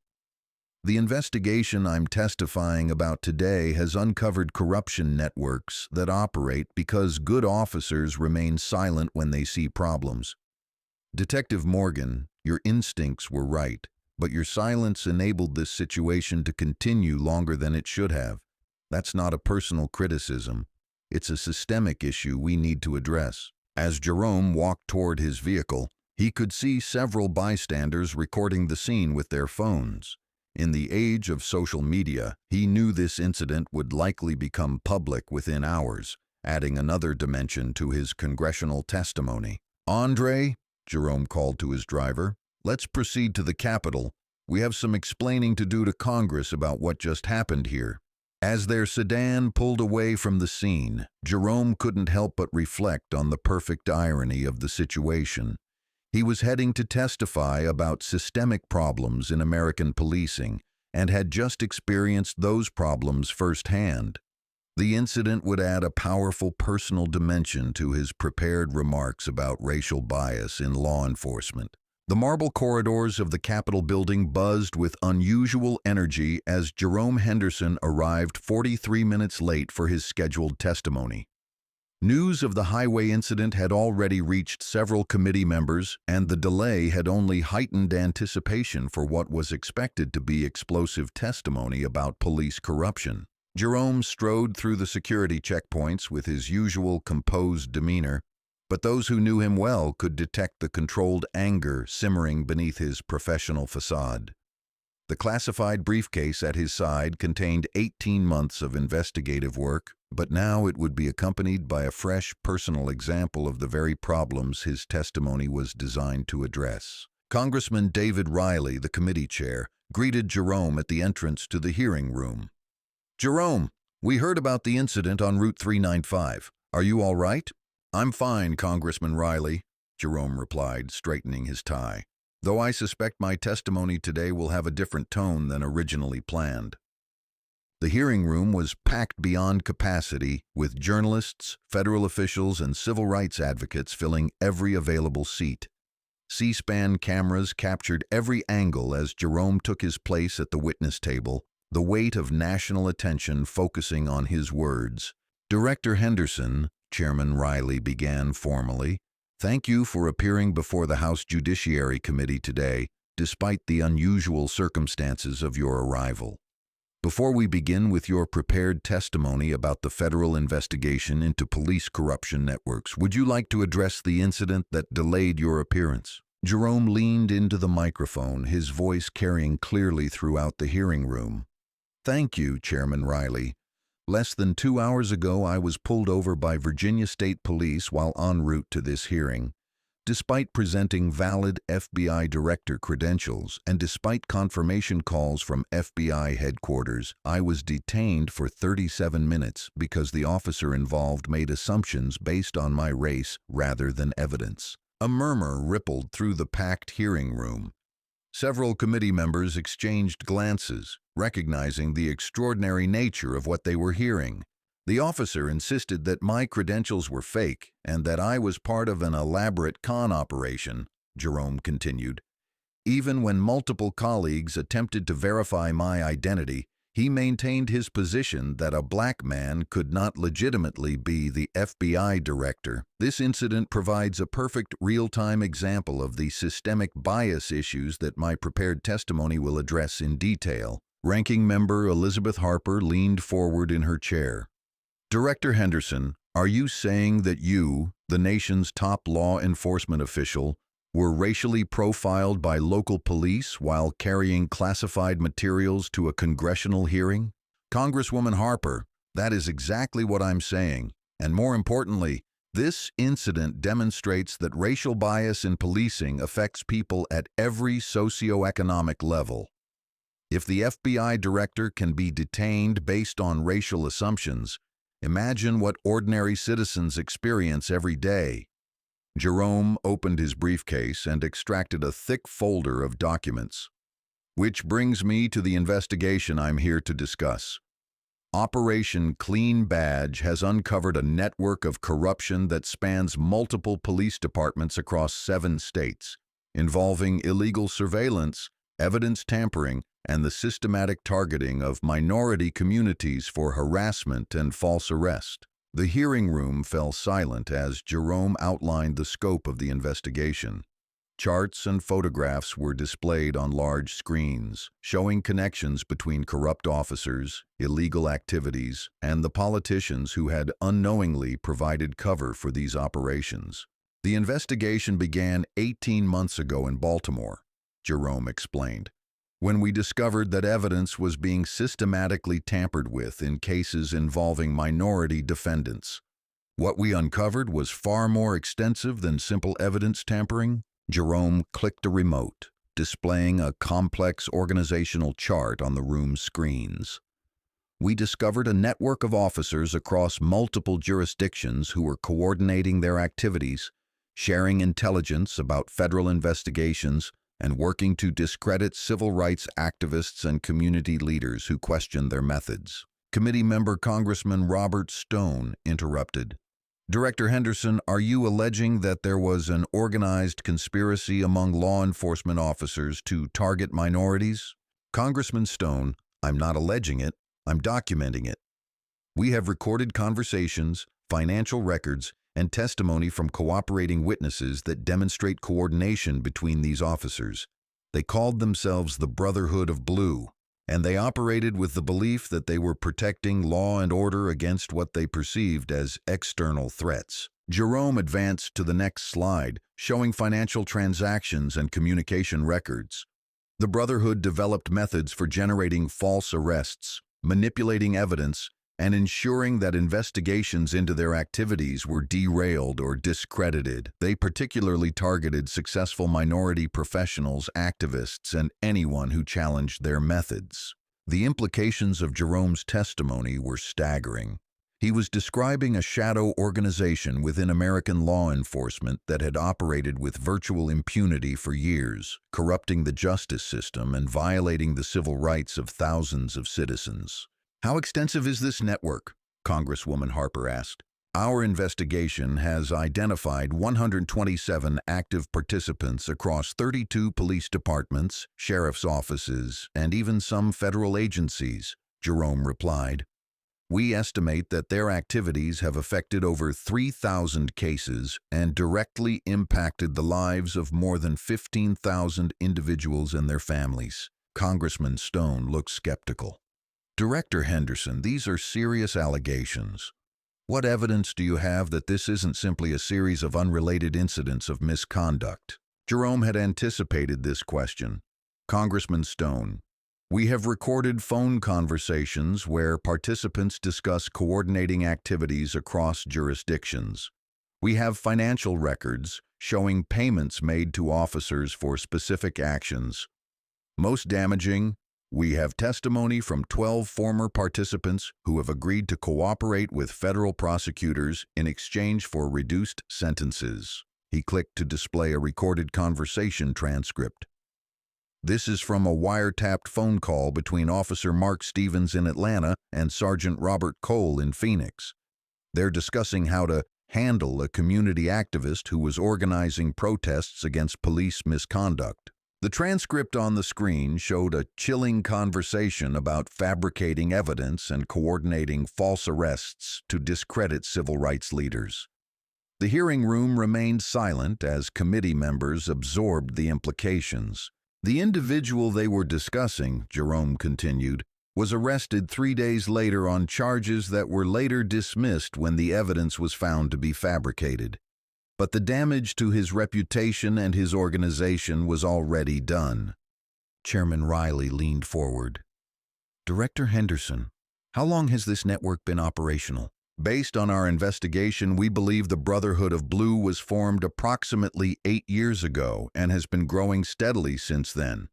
The investigation I'm testifying about today has uncovered corruption networks that operate because good officers remain silent when they see problems. Detective Morgan, your instincts were right, but your silence enabled this situation to continue longer than it should have. That's not a personal criticism. It's a systemic issue we need to address. As Jerome walked toward his vehicle, he could see several bystanders recording the scene with their phones. In the age of social media, he knew this incident would likely become public within hours, adding another dimension to his congressional testimony. Andre, Jerome called to his driver, let's proceed to the Capitol. We have some explaining to do to Congress about what just happened here. As their sedan pulled away from the scene, Jerome couldn't help but reflect on the perfect irony of the situation. He was heading to testify about systemic problems in American policing and had just experienced those problems firsthand. The incident would add a powerful personal dimension to his prepared remarks about racial bias in law enforcement. The marble corridors of the Capitol building buzzed with unusual energy as Jerome Henderson arrived 43 minutes late for his scheduled testimony. News of the highway incident had already reached several committee members, and the delay had only heightened anticipation for what was expected to be explosive testimony about police corruption. Jerome strode through the security checkpoints with his usual composed demeanor, but those who knew him well could detect the controlled anger simmering beneath his professional facade. The classified briefcase at his side contained 18 months of investigative work, but now it would be accompanied by a fresh personal example of the very problems his testimony was designed to address. Congressman David Riley, the committee chair, greeted Jerome at the entrance to the hearing room. Jerome, we heard about the incident on Route 395. Are you all right? I'm fine, Congressman Riley, Jerome replied, straightening his tie, though I suspect my testimony today will have a different tone than originally planned. The hearing room was packed beyond capacity, with journalists, federal officials, and civil rights advocates filling every available seat. C-SPAN cameras captured every angle as Jerome took his place at the witness table, the weight of national attention focusing on his words. Director Henderson, Chairman Riley began formally. Thank you for appearing before the House Judiciary Committee today, despite the unusual circumstances of your arrival. Before we begin with your prepared testimony about the federal investigation into police corruption networks, would you like to address the incident that delayed your appearance? Jerome leaned into the microphone, his voice carrying clearly throughout the hearing room. Thank you, Chairman Riley. Less than 2 hours ago, I was pulled over by Virginia State Police while en route to this hearing. Despite presenting valid FBI director credentials and despite confirmation calls from FBI headquarters, I was detained for 37 minutes because the officer involved made assumptions based on my race rather than evidence. A murmur rippled through the packed hearing room. Several committee members exchanged glances, recognizing the extraordinary nature of what they were hearing. The officer insisted that my credentials were fake and that I was part of an elaborate con operation, Jerome continued. Even when multiple colleagues attempted to verify my identity, he maintained his position that a black man could not legitimately be the FBI director. This incident provides a perfect real-time example of the systemic bias issues that my prepared testimony will address in detail. Ranking Member Elizabeth Harper leaned forward in her chair. Director Henderson, are you saying that you, the nation's top law enforcement official, were racially profiled by local police while carrying classified materials to a congressional hearing? Congresswoman Harper, that is exactly what I'm saying. And more importantly, this incident demonstrates that racial bias in policing affects people at every socioeconomic level. If the FBI director can be detained based on racial assumptions, imagine what ordinary citizens experience every day. Jerome opened his briefcase and extracted a thick folder of documents. Which brings me to the investigation I'm here to discuss. Operation Clean Badge has uncovered a network of corruption that spans multiple police departments across 7 states, involving illegal surveillance, evidence tampering, and the systematic targeting of minority communities for harassment and false arrest. The hearing room fell silent as Jerome outlined the scope of the investigation. Charts and photographs were displayed on large screens, showing connections between corrupt officers, illegal activities, and the politicians who had unknowingly provided cover for these operations. The investigation began 18 months ago in Baltimore, Jerome explained, when we discovered that evidence was being systematically tampered with in cases involving minority defendants. What we uncovered was far more extensive than simple evidence tampering. Jerome clicked a remote, displaying a complex organizational chart on the room's screens. We discovered a network of officers across multiple jurisdictions who were coordinating their activities, sharing intelligence about federal investigations, and working to discredit civil rights activists and community leaders who questioned their methods. Committee member Congressman Robert Stone interrupted. Director Henderson, are you alleging that there was an organized conspiracy among law enforcement officers to target minorities? Congressman Stone, I'm not alleging it, I'm documenting it. We have recorded conversations, financial records, and testimony from cooperating witnesses that demonstrate coordination between these officers. They called themselves the Brotherhood of Blue, and they operated with the belief that they were protecting law and order against what they perceived as external threats. Jerome advanced to the next slide, showing financial transactions and communication records. The Brotherhood developed methods for generating false arrests, manipulating evidence, and ensuring that investigations into their activities were derailed or discredited. They particularly targeted successful minority professionals, activists, and anyone who challenged their methods. The implications of Jerome's testimony were staggering. He was describing a shadow organization within American law enforcement that had operated with virtual impunity for years, corrupting the justice system and violating the civil rights of thousands of citizens. How extensive is this network? Congresswoman Harper asked. Our investigation has identified 127 active participants across 32 police departments, sheriff's offices, and even some federal agencies, Jerome replied. We estimate that their activities have affected over 3,000 cases and directly impacted the lives of more than 15,000 individuals and their families. Congressman Stone looks skeptical. Director Henderson, these are serious allegations. What evidence do you have that this isn't simply a series of unrelated incidents of misconduct? Jerome had anticipated this question. Congressman Stone, we have recorded phone conversations where participants discuss coordinating activities across jurisdictions. We have financial records showing payments made to officers for specific actions. Most damaging, we have testimony from 12 former participants who have agreed to cooperate with federal prosecutors in exchange for reduced sentences. He clicked to display a recorded conversation transcript. This is from a wiretapped phone call between Officer Mark Stevens in Atlanta and Sergeant Robert Cole in Phoenix. They're discussing how to handle a community activist who was organizing protests against police misconduct. The transcript on the screen showed a chilling conversation about fabricating evidence and coordinating false arrests to discredit civil rights leaders. The hearing room remained silent as committee members absorbed the implications. The individual they were discussing, Jerome continued, was arrested 3 days later on charges that were later dismissed when the evidence was found to be fabricated. But the damage to his reputation and his organization was already done. Chairman Riley leaned forward. Director Henderson, how long has this network been operational? Based on our investigation, we believe the Brotherhood of Blue was formed approximately 8 years ago and has been growing steadily since then.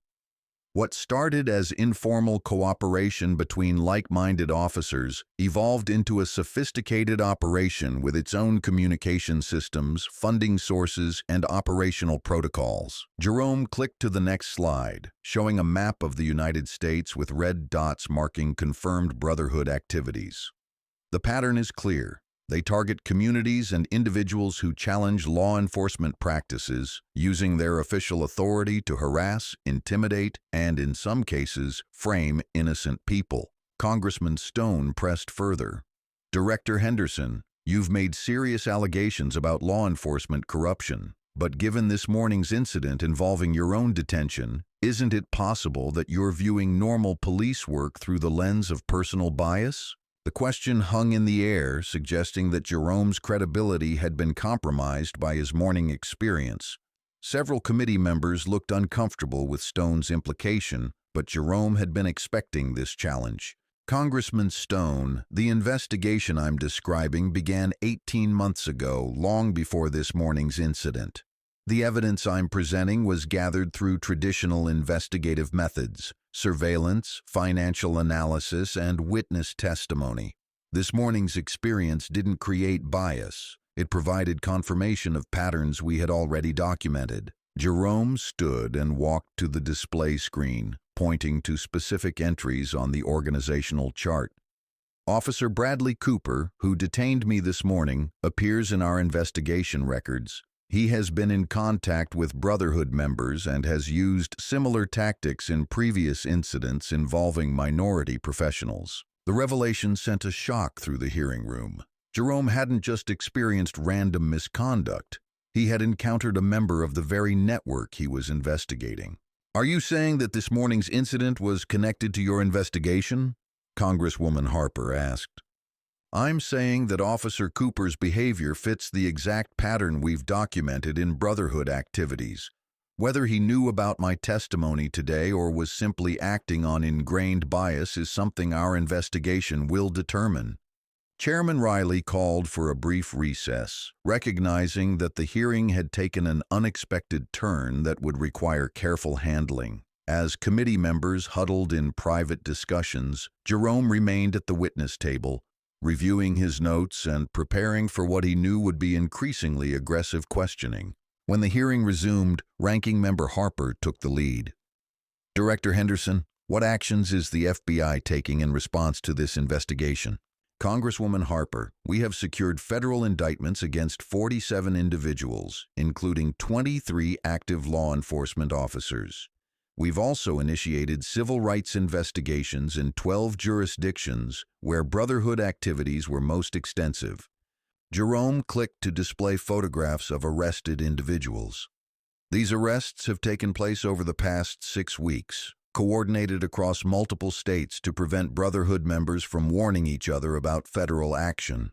What started as informal cooperation between like-minded officers evolved into a sophisticated operation with its own communication systems, funding sources, and operational protocols. Jerome clicked to the next slide, showing a map of the United States with red dots marking confirmed Brotherhood activities. The pattern is clear. They target communities and individuals who challenge law enforcement practices, using their official authority to harass, intimidate, and, in some cases, frame innocent people. Congressman Stone pressed further. Director Henderson, you've made serious allegations about law enforcement corruption, but given this morning's incident involving your own detention, isn't it possible that you're viewing normal police work through the lens of personal bias? The question hung in the air, suggesting that Jerome's credibility had been compromised by his morning experience. Several committee members looked uncomfortable with Stone's implication, but Jerome had been expecting this challenge. Congressman Stone, the investigation I'm describing began 18 months ago, long before this morning's incident. The evidence I'm presenting was gathered through traditional investigative methods: surveillance, financial analysis, and witness testimony. This morning's experience didn't create bias. It provided confirmation of patterns we had already documented. Jerome stood and walked to the display screen, pointing to specific entries on the organizational chart. Officer Bradley Cooper, who detained me this morning, appears in our investigation records. He has been in contact with Brotherhood members and has used similar tactics in previous incidents involving minority professionals. The revelation sent a shock through the hearing room. Jerome hadn't just experienced random misconduct. He had encountered a member of the very network he was investigating. Are you saying that this morning's incident was connected to your investigation? Congresswoman Harper asked. I'm saying that Officer Cooper's behavior fits the exact pattern we've documented in Brotherhood activities. Whether he knew about my testimony today or was simply acting on ingrained bias is something our investigation will determine. Chairman Riley called for a brief recess, recognizing that the hearing had taken an unexpected turn that would require careful handling. As committee members huddled in private discussions, Jerome remained at the witness table, reviewing his notes and preparing for what he knew would be increasingly aggressive questioning. When the hearing resumed, Ranking Member Harper took the lead. Director Henderson, what actions is the FBI taking in response to this investigation? Congresswoman Harper, we have secured federal indictments against 47 individuals, including 23 active law enforcement officers. We've also initiated civil rights investigations in 12 jurisdictions where brotherhood activities were most extensive. Jerome clicked to display photographs of arrested individuals. These arrests have taken place over the past 6 weeks, coordinated across multiple states to prevent brotherhood members from warning each other about federal action.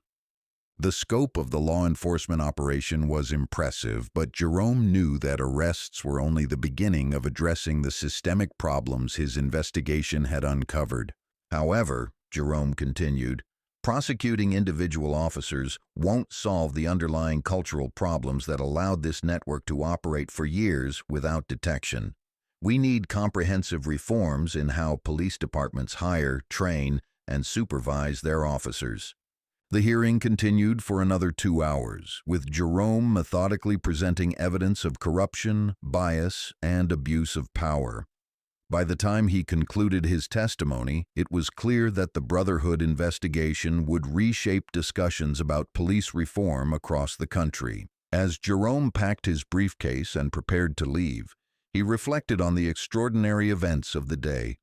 The scope of the law enforcement operation was impressive, but Jerome knew that arrests were only the beginning of addressing the systemic problems his investigation had uncovered. However, Jerome continued, prosecuting individual officers won't solve the underlying cultural problems that allowed this network to operate for years without detection. We need comprehensive reforms in how police departments hire, train, and supervise their officers. The hearing continued for another 2 hours, with Jerome methodically presenting evidence of corruption, bias, and abuse of power. By the time he concluded his testimony, it was clear that the Brotherhood investigation would reshape discussions about police reform across the country. As Jerome packed his briefcase and prepared to leave, he reflected on the extraordinary events of the day.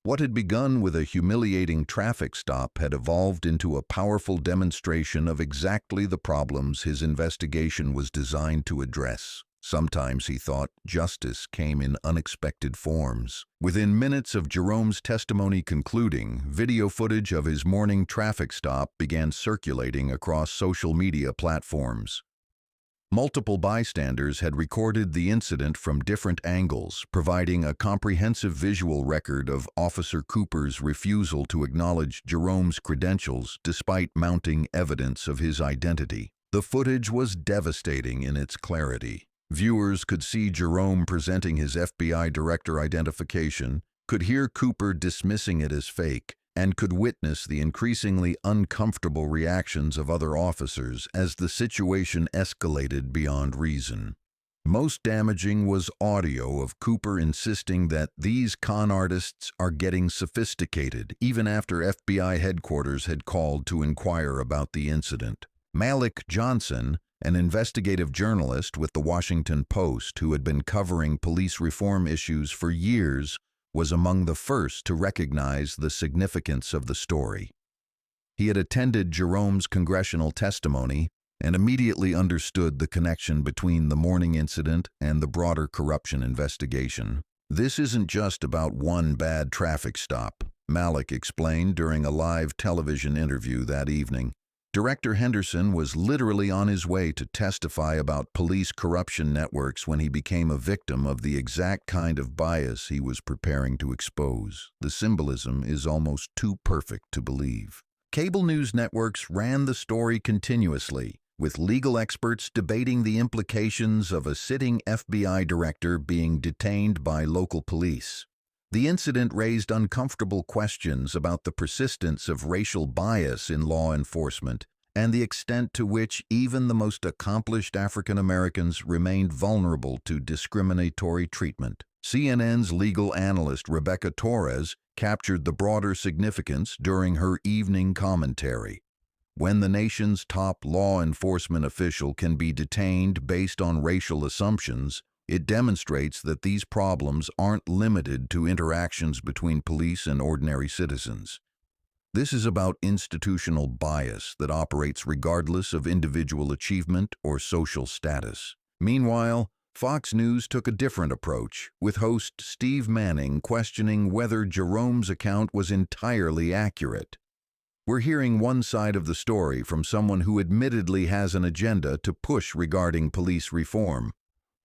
What had begun with a humiliating traffic stop had evolved into a powerful demonstration of exactly the problems his investigation was designed to address. Sometimes, he thought, justice came in unexpected forms. Within minutes of Jerome's testimony concluding, video footage of his morning traffic stop began circulating across social media platforms. Multiple bystanders had recorded the incident from different angles, providing a comprehensive visual record of Officer Cooper's refusal to acknowledge Jerome's credentials despite mounting evidence of his identity. The footage was devastating in its clarity. Viewers could see Jerome presenting his FBI director identification, could hear Cooper dismissing it as fake, and could witness the increasingly uncomfortable reactions of other officers as the situation escalated beyond reason. Most damaging was audio of Cooper insisting that these con artists are getting sophisticated, even after FBI headquarters had called to inquire about the incident. Malik Johnson, an investigative journalist with the Washington Post who had been covering police reform issues for years, was among the first to recognize the significance of the story. He had attended Jerome's congressional testimony and immediately understood the connection between the morning incident and the broader corruption investigation. This isn't just about one bad traffic stop, Malik explained during a live television interview that evening. Director Henderson was literally on his way to testify about police corruption networks when he became a victim of the exact kind of bias he was preparing to expose. The symbolism is almost too perfect to believe. Cable news networks ran the story continuously, with legal experts debating the implications of a sitting FBI director being detained by local police. The incident raised uncomfortable questions about the persistence of racial bias in law enforcement and the extent to which even the most accomplished African Americans remained vulnerable to discriminatory treatment. CNN's legal analyst Rebecca Torres captured the broader significance during her evening commentary. When the nation's top law enforcement official can be detained based on racial assumptions, it demonstrates that these problems aren't limited to interactions between police and ordinary citizens. This is about institutional bias that operates regardless of individual achievement or social status. Meanwhile, Fox News took a different approach, with host Steve Manning questioning whether Jerome's account was entirely accurate. We're hearing one side of the story from someone who admittedly has an agenda to push regarding police reform.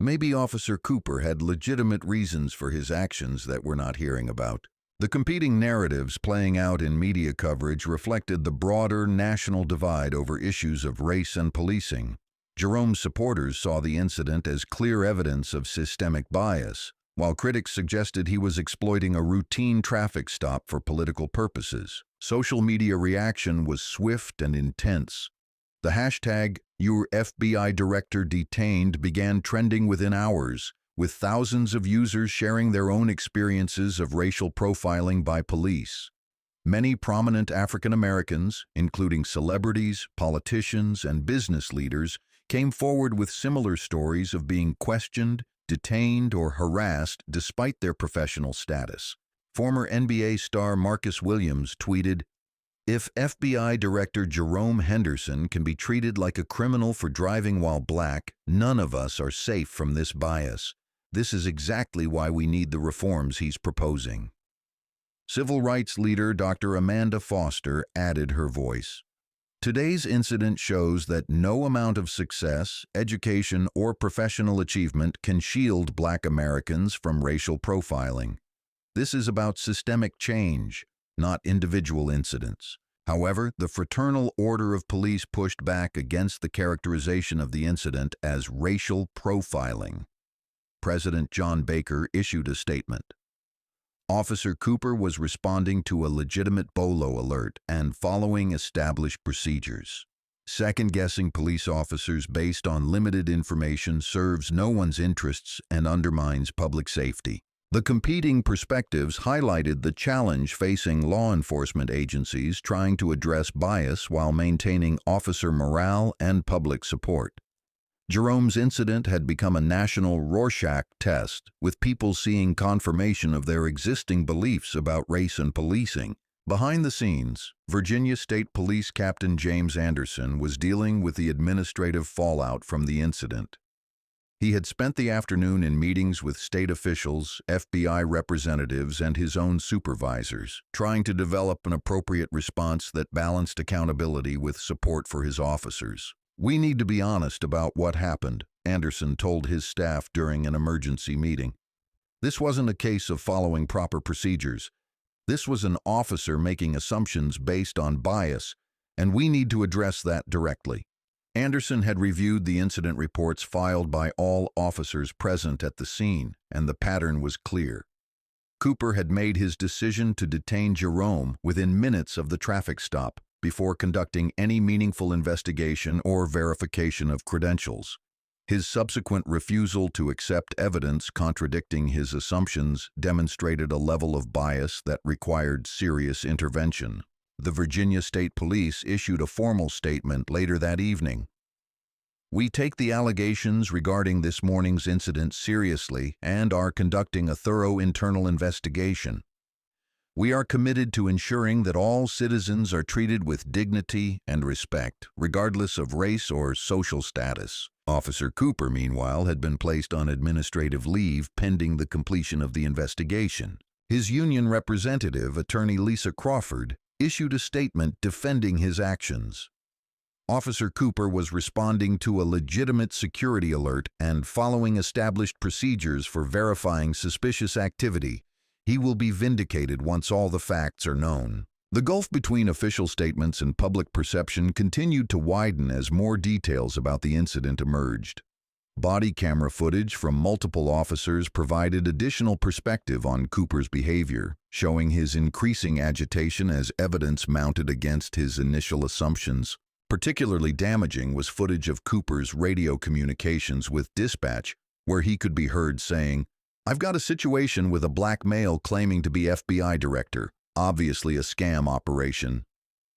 Maybe Officer Cooper had legitimate reasons for his actions that we're not hearing about. The competing narratives playing out in media coverage reflected the broader national divide over issues of race and policing. Jerome's supporters saw the incident as clear evidence of systemic bias, while critics suggested he was exploiting a routine traffic stop for political purposes. Social media reaction was swift and intense. The hashtag "Your FBI Director Detained" began trending within hours, with thousands of users sharing their own experiences of racial profiling by police. Many prominent African Americans, including celebrities, politicians, and business leaders, came forward with similar stories of being questioned, detained or harassed despite their professional status. Former NBA star Marcus Williams tweeted, "If FBI Director Jerome Henderson can be treated like a criminal for driving while black, none of us are safe from this bias. This is exactly why we need the reforms he's proposing." Civil rights leader Dr. Amanda Foster added her voice. "Today's incident shows that no amount of success, education, or professional achievement can shield Black Americans from racial profiling. This is about systemic change, not individual incidents." However, the Fraternal Order of Police pushed back against the characterization of the incident as racial profiling. President John Baker issued a statement. Officer Cooper was responding to a legitimate BOLO alert and following established procedures. Second-guessing police officers based on limited information serves no one's interests and undermines public safety. The competing perspectives highlighted the challenge facing law enforcement agencies trying to address bias while maintaining officer morale and public support. Jerome's incident had become a national Rorschach test, with people seeing confirmation of their existing beliefs about race and policing. Behind the scenes, Virginia State Police Captain James Anderson was dealing with the administrative fallout from the incident. He had spent the afternoon in meetings with state officials, FBI representatives, and his own supervisors, trying to develop an appropriate response that balanced accountability with support for his officers. "We need to be honest about what happened," Anderson told his staff during an emergency meeting. "This wasn't a case of following proper procedures. This was an officer making assumptions based on bias, and we need to address that directly." Anderson had reviewed the incident reports filed by all officers present at the scene, and the pattern was clear. Cooper had made his decision to detain Jerome within minutes of the traffic stop, before conducting any meaningful investigation or verification of credentials. His subsequent refusal to accept evidence contradicting his assumptions demonstrated a level of bias that required serious intervention. The Virginia State Police issued a formal statement later that evening. "We take the allegations regarding this morning's incident seriously and are conducting a thorough internal investigation. We are committed to ensuring that all citizens are treated with dignity and respect, regardless of race or social status." Officer Cooper, meanwhile, had been placed on administrative leave pending the completion of the investigation. His union representative, attorney Lisa Crawford, issued a statement defending his actions. Officer Cooper was responding to a legitimate security alert and following established procedures for verifying suspicious activity. He will be vindicated once all the facts are known. The gulf between official statements and public perception continued to widen as more details about the incident emerged. Body camera footage from multiple officers provided additional perspective on Cooper's behavior, showing his increasing agitation as evidence mounted against his initial assumptions. Particularly damaging was footage of Cooper's radio communications with dispatch, where he could be heard saying, "I've got a situation with a black male claiming to be FBI director, obviously a scam operation."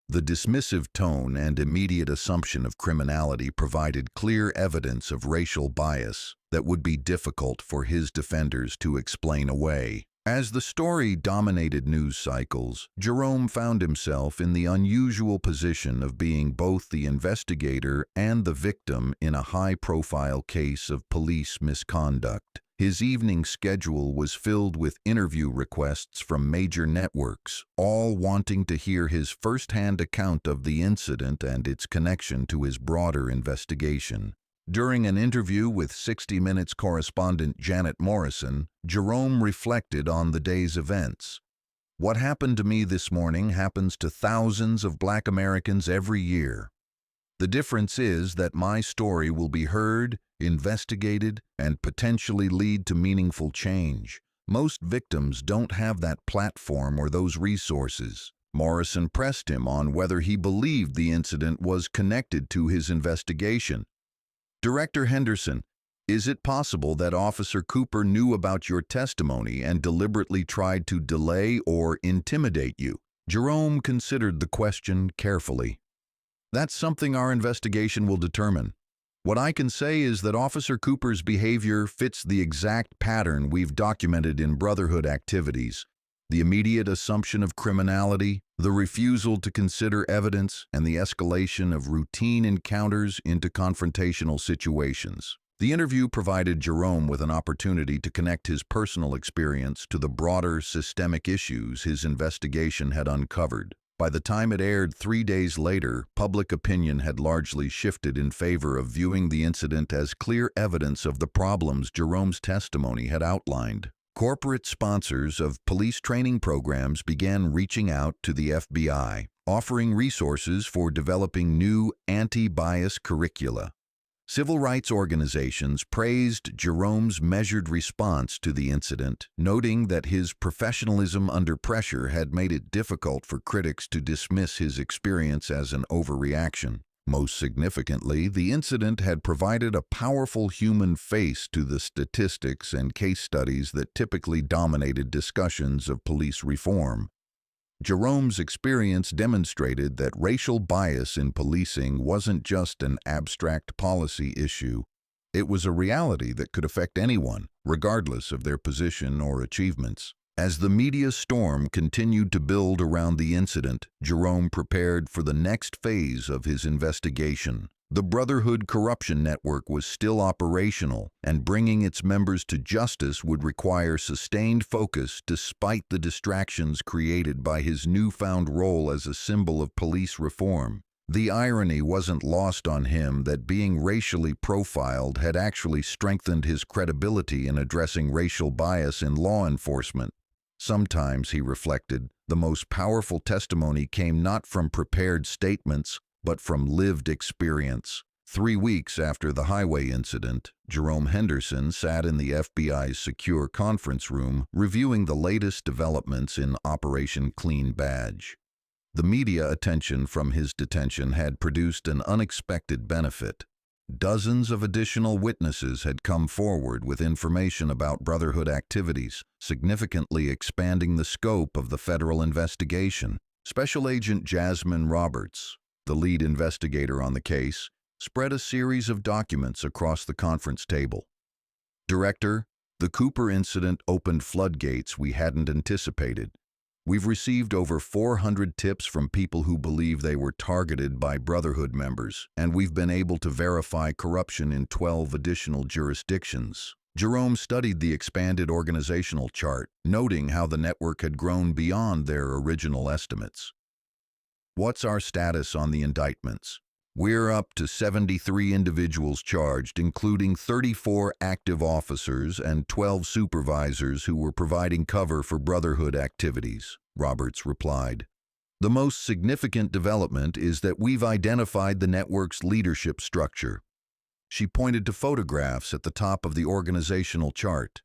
The dismissive tone and immediate assumption of criminality provided clear evidence of racial bias that would be difficult for his defenders to explain away. As the story dominated news cycles, Jerome found himself in the unusual position of being both the investigator and the victim in a high-profile case of police misconduct. His evening schedule was filled with interview requests from major networks, all wanting to hear his first-hand account of the incident and its connection to his broader investigation. During an interview with 60 Minutes correspondent Janet Morrison, Jerome reflected on the day's events. "What happened to me this morning happens to thousands of Black Americans every year. The difference is that my story will be heard, investigated, and potentially lead to meaningful change. Most victims don't have that platform or those resources." Morrison pressed him on whether he believed the incident was connected to his investigation. "Director Henderson, is it possible that Officer Cooper knew about your testimony and deliberately tried to delay or intimidate you?" Jerome considered the question carefully. "That's something our investigation will determine. What I can say is that Officer Cooper's behavior fits the exact pattern we've documented in Brotherhood activities: the immediate assumption of criminality, the refusal to consider evidence, and the escalation of routine encounters into confrontational situations. The interview provided Jerome with an opportunity to connect his personal experience to the broader systemic issues his investigation had uncovered. By the time it aired 3 days later, public opinion had largely shifted in favor of viewing the incident as clear evidence of the problems Jerome's testimony had outlined. Corporate sponsors of police training programs began reaching out to the FBI, offering resources for developing new anti-bias curricula. Civil rights organizations praised Jerome's measured response to the incident, noting that his professionalism under pressure had made it difficult for critics to dismiss his experience as an overreaction. Most significantly, the incident had provided a powerful human face to the statistics and case studies that typically dominated discussions of police reform. Jerome's experience demonstrated that racial bias in policing wasn't just an abstract policy issue. It was a reality that could affect anyone, regardless of their position or achievements. As the media storm continued to build around the incident, Jerome prepared for the next phase of his investigation. The Brotherhood corruption network was still operational, and bringing its members to justice would require sustained focus despite the distractions created by his newfound role as a symbol of police reform. The irony wasn't lost on him that being racially profiled had actually strengthened his credibility in addressing racial bias in law enforcement. Sometimes, he reflected, the most powerful testimony came not from prepared statements, but from lived experience. 3 weeks after the highway incident, Jerome Henderson sat in the FBI's secure conference room reviewing the latest developments in Operation Clean Badge. The media attention from his detention had produced an unexpected benefit. Dozens of additional witnesses had come forward with information about Brotherhood activities, significantly expanding the scope of the federal investigation. Special Agent Jasmine Roberts, the lead investigator on the case, spread a series of documents across the conference table. Director, the Cooper incident opened floodgates we hadn't anticipated. We've received over 400 tips from people who believe they were targeted by Brotherhood members, and we've been able to verify corruption in 12 additional jurisdictions. Jerome studied the expanded organizational chart, noting how the network had grown beyond their original estimates. What's our status on the indictments? We're up to 73 individuals charged, including 34 active officers and 12 supervisors who were providing cover for Brotherhood activities, Roberts replied. The most significant development is that we've identified the network's leadership structure. She pointed to photographs at the top of the organizational chart.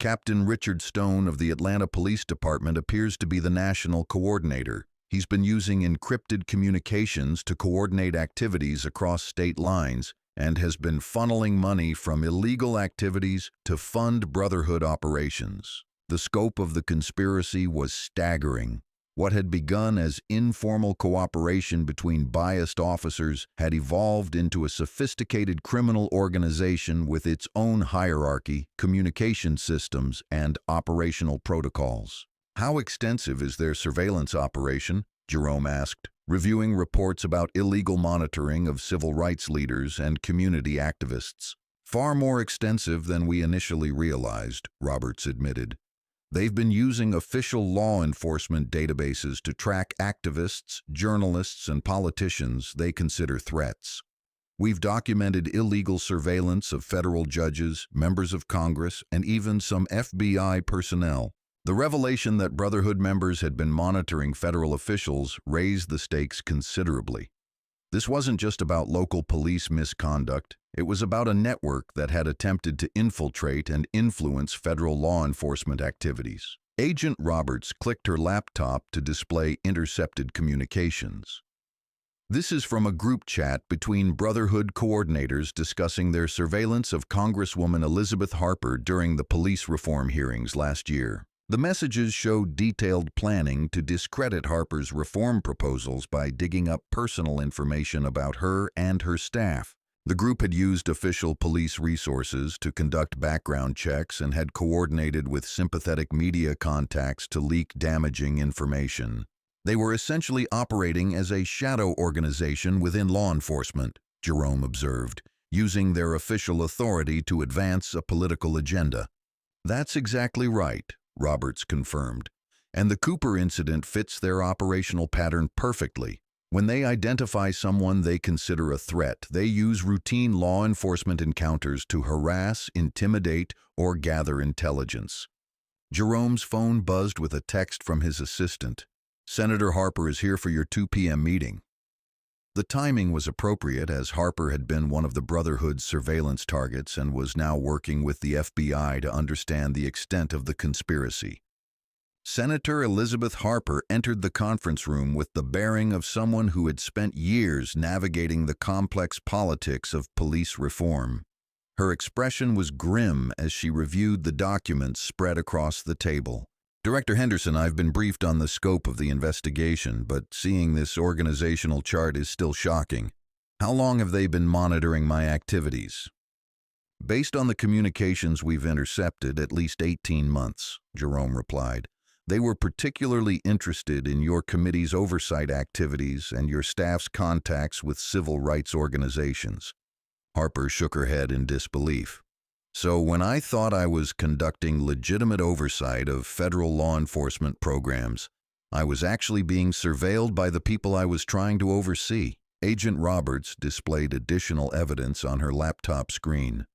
Captain Richard Stone of the Atlanta Police Department appears to be the national coordinator. He's been using encrypted communications to coordinate activities across state lines and has been funneling money from illegal activities to fund Brotherhood operations. The scope of the conspiracy was staggering. What had begun as informal cooperation between biased officers had evolved into a sophisticated criminal organization with its own hierarchy, communication systems, and operational protocols. How extensive is their surveillance operation? Jerome asked, reviewing reports about illegal monitoring of civil rights leaders and community activists. Far more extensive than we initially realized, Roberts admitted. They've been using official law enforcement databases to track activists, journalists, and politicians they consider threats. We've documented illegal surveillance of federal judges, members of Congress, and even some FBI personnel. The revelation that Brotherhood members had been monitoring federal officials raised the stakes considerably. This wasn't just about local police misconduct. It was about a network that had attempted to infiltrate and influence federal law enforcement activities. Agent Roberts clicked her laptop to display intercepted communications. This is from a group chat between Brotherhood coordinators discussing their surveillance of Congresswoman Elizabeth Harper during the police reform hearings last year. The messages showed detailed planning to discredit Harper's reform proposals by digging up personal information about her and her staff. The group had used official police resources to conduct background checks and had coordinated with sympathetic media contacts to leak damaging information. They were essentially operating as a shadow organization within law enforcement, Jerome observed, using their official authority to advance a political agenda. That's exactly right, Roberts confirmed. And the Cooper incident fits their operational pattern perfectly. When they identify someone they consider a threat, they use routine law enforcement encounters to harass, intimidate, or gather intelligence. Jerome's phone buzzed with a text from his assistant. "Senator Harper is here for your 2 p.m. meeting." The timing was appropriate as Harper had been one of the Brotherhood's surveillance targets and was now working with the FBI to understand the extent of the conspiracy. Senator Elizabeth Harper entered the conference room with the bearing of someone who had spent years navigating the complex politics of police reform. Her expression was grim as she reviewed the documents spread across the table. "Director Henderson, I've been briefed on the scope of the investigation, but seeing this organizational chart is still shocking. How long have they been monitoring my activities?" "Based on the communications we've intercepted, at least 18 months, Jerome replied. "They were particularly interested in your committee's oversight activities and your staff's contacts with civil rights organizations." Harper shook her head in disbelief. "So when I thought I was conducting legitimate oversight of federal law enforcement programs, I was actually being surveilled by the people I was trying to oversee." Agent Roberts displayed additional evidence on her laptop screen.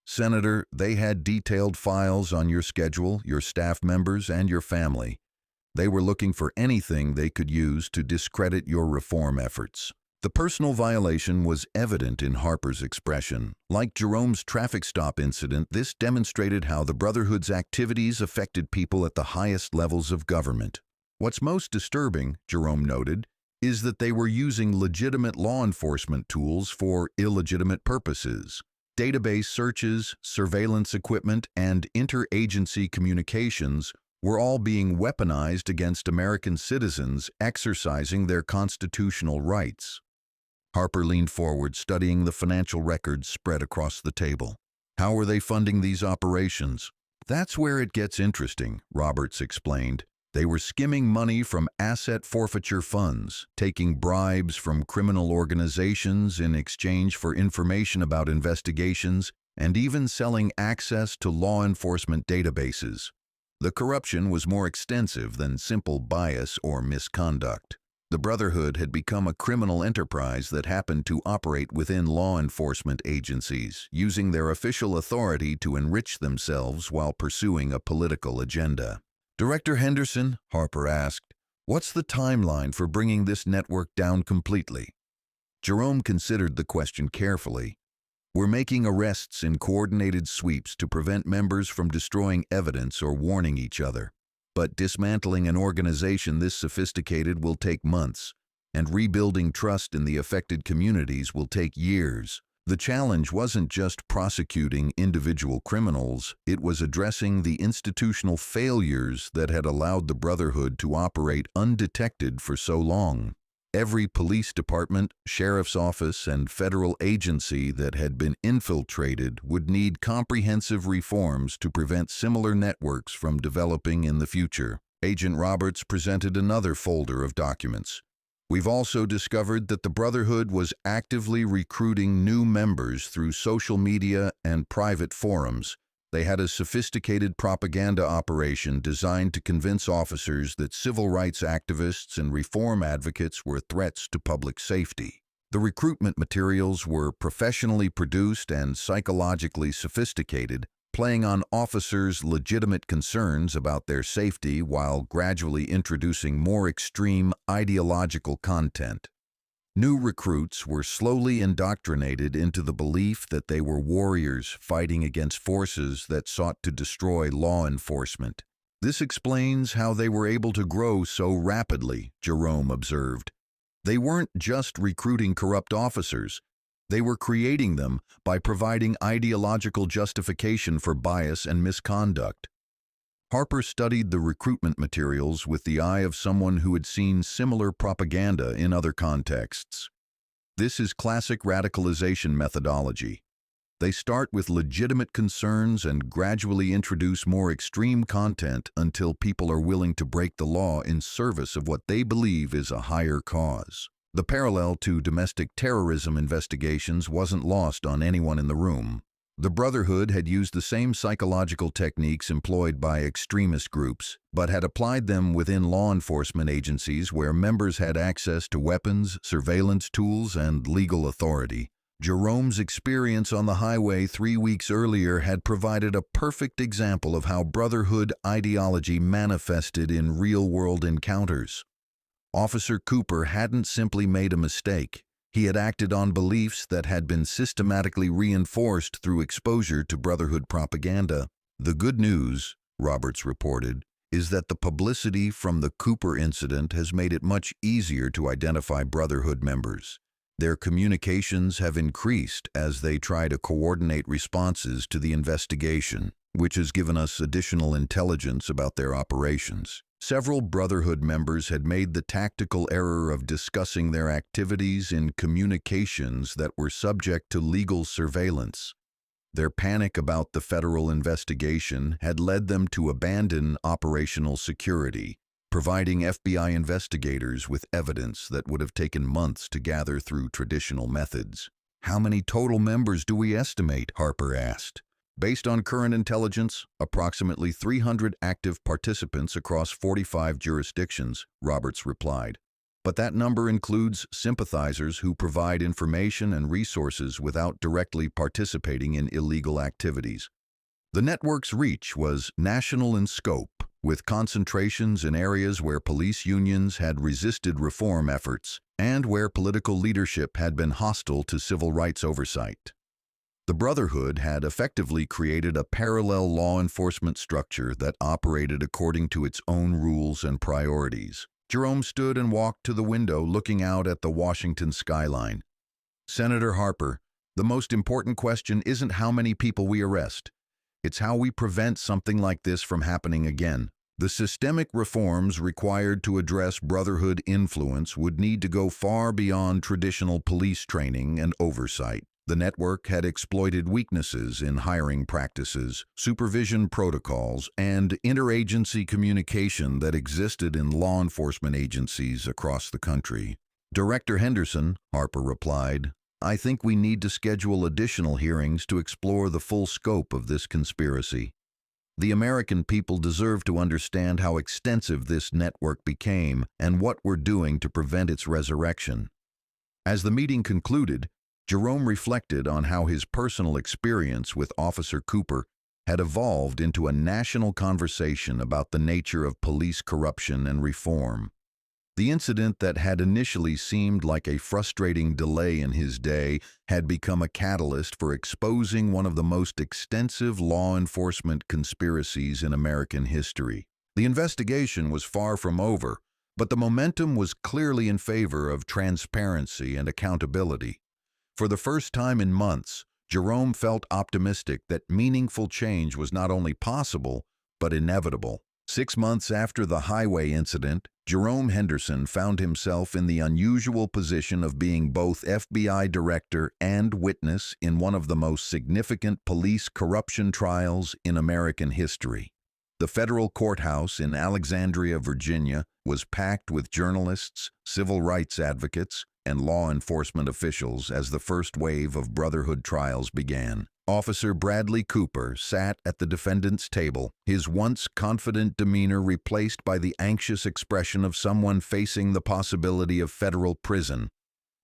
"Senator, they had detailed files on your schedule, your staff members, and your family. They were looking for anything they could use to discredit your reform efforts." The personal violation was evident in Harper's expression. Like Jerome's traffic stop incident, this demonstrated how the Brotherhood's activities affected people at the highest levels of government. "What's most disturbing," Jerome noted, "is that they were using legitimate law enforcement tools for illegitimate purposes. Database searches, surveillance equipment, and interagency communications were all being weaponized against American citizens exercising their constitutional rights." Harper leaned forward, studying the financial records spread across the table. "How were they funding these operations?" "That's where it gets interesting," Roberts explained. "They were skimming money from asset forfeiture funds, taking bribes from criminal organizations in exchange for information about investigations, and even selling access to law enforcement databases. The corruption was more extensive than simple bias or misconduct. The Brotherhood had become a criminal enterprise that happened to operate within law enforcement agencies, using their official authority to enrich themselves while pursuing a political agenda." "Director Henderson," Harper asked, "what's the timeline for bringing this network down completely?" Jerome considered the question carefully. "We're making arrests in coordinated sweeps to prevent members from destroying evidence or warning each other. But dismantling an organization this sophisticated will take months, and rebuilding trust in the affected communities will take years." The challenge wasn't just prosecuting individual criminals, it was addressing the institutional failures that had allowed the Brotherhood to operate undetected for so long. Every police department, sheriff's office, and federal agency that had been infiltrated would need comprehensive reforms to prevent similar networks from developing in the future. Agent Roberts presented another folder of documents. "We've also discovered that the Brotherhood was actively recruiting new members through social media and private forums. They had a sophisticated propaganda operation designed to convince officers that civil rights activists and reform advocates were threats to public safety. The recruitment materials were professionally produced and psychologically sophisticated, playing on officers' legitimate concerns about their safety while gradually introducing more extreme ideological content. New recruits were slowly indoctrinated into the belief that they were warriors fighting against forces that sought to destroy law enforcement. This explains how they were able to grow so rapidly," Jerome observed. "They weren't just recruiting corrupt officers. They were creating them by providing ideological justification for bias and misconduct." Harper studied the recruitment materials with the eye of someone who had seen similar propaganda in other contexts. This is classic radicalization methodology. They start with legitimate concerns and gradually introduce more extreme content until people are willing to break the law in service of what they believe is a higher cause. The parallel to domestic terrorism investigations wasn't lost on anyone in the room. The Brotherhood had used the same psychological techniques employed by extremist groups, but had applied them within law enforcement agencies where members had access to weapons, surveillance tools, and legal authority. Jerome's experience on the highway 3 weeks earlier had provided a perfect example of how Brotherhood ideology manifested in real-world encounters. Officer Cooper hadn't simply made a mistake. He had acted on beliefs that had been systematically reinforced through exposure to Brotherhood propaganda. The good news, Roberts reported, is that the publicity from the Cooper incident has made it much easier to identify Brotherhood members. Their communications have increased as they try to coordinate responses to the investigation, which has given us additional intelligence about their operations. Several Brotherhood members had made the tactical error of discussing their activities in communications that were subject to legal surveillance. Their panic about the federal investigation had led them to abandon operational security, providing FBI investigators with evidence that would have taken months to gather through traditional methods. "How many total members do we estimate?" Harper asked. "Based on current intelligence, approximately 300 active participants across 45 jurisdictions," Roberts replied. "But that number includes sympathizers who provide information and resources without directly participating in illegal activities." The network's reach was national in scope, with concentrations in areas where police unions had resisted reform efforts and where political leadership had been hostile to civil rights oversight. The Brotherhood had effectively created a parallel law enforcement structure that operated according to its own rules and priorities. Jerome stood and walked to the window looking out at the Washington skyline. "Senator Harper, the most important question isn't how many people we arrest. It's how we prevent something like this from happening again. The systemic reforms required to address Brotherhood influence would need to go far beyond traditional police training and oversight. The network had exploited weaknesses in hiring practices, supervision protocols, and interagency communication that existed in law enforcement agencies across the country." "Director Henderson," Harper replied, "I think we need to schedule additional hearings to explore the full scope of this conspiracy. The American people deserve to understand how extensive this network became and what we're doing to prevent its resurrection." As the meeting concluded, Jerome reflected on how his personal experience with Officer Cooper had evolved into a national conversation about the nature of police corruption and reform. The incident that had initially seemed like a frustrating delay in his day had become a catalyst for exposing one of the most extensive law enforcement conspiracies in American history. The investigation was far from over, but the momentum was clearly in favor of transparency and accountability. For the first time in months, Jerome felt optimistic that meaningful change was not only possible, but inevitable. 6 months after the highway incident, Jerome Henderson found himself in the unusual position of being both FBI director and witness in one of the most significant police corruption trials in American history. The federal courthouse in Alexandria, Virginia, was packed with journalists, civil rights advocates, and law enforcement officials as the first wave of Brotherhood trials began. Officer Bradley Cooper sat at the defendant's table, his once confident demeanor replaced by the anxious expression of someone facing the possibility of federal prison.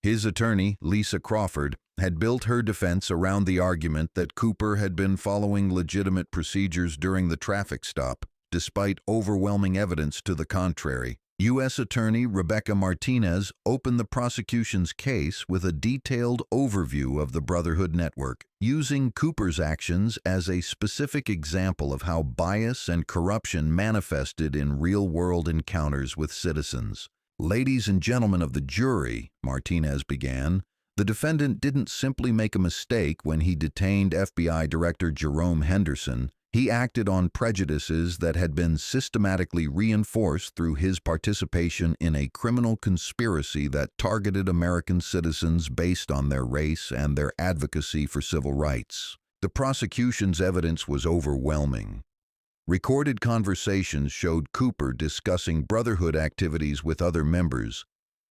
His attorney, Lisa Crawford, had built her defense around the argument that Cooper had been following legitimate procedures during the traffic stop, despite overwhelming evidence to the contrary. U.S. Attorney Rebecca Martinez opened the prosecution's case with a detailed overview of the Brotherhood network, using Cooper's actions as a specific example of how bias and corruption manifested in real-world encounters with citizens. "Ladies and gentlemen of the jury," Martinez began, "the defendant didn't simply make a mistake when he detained FBI Director Jerome Henderson. He acted on prejudices that had been systematically reinforced through his participation in a criminal conspiracy that targeted American citizens based on their race and their advocacy for civil rights. The prosecution's evidence was overwhelming. Recorded conversations showed Cooper discussing Brotherhood activities with other members.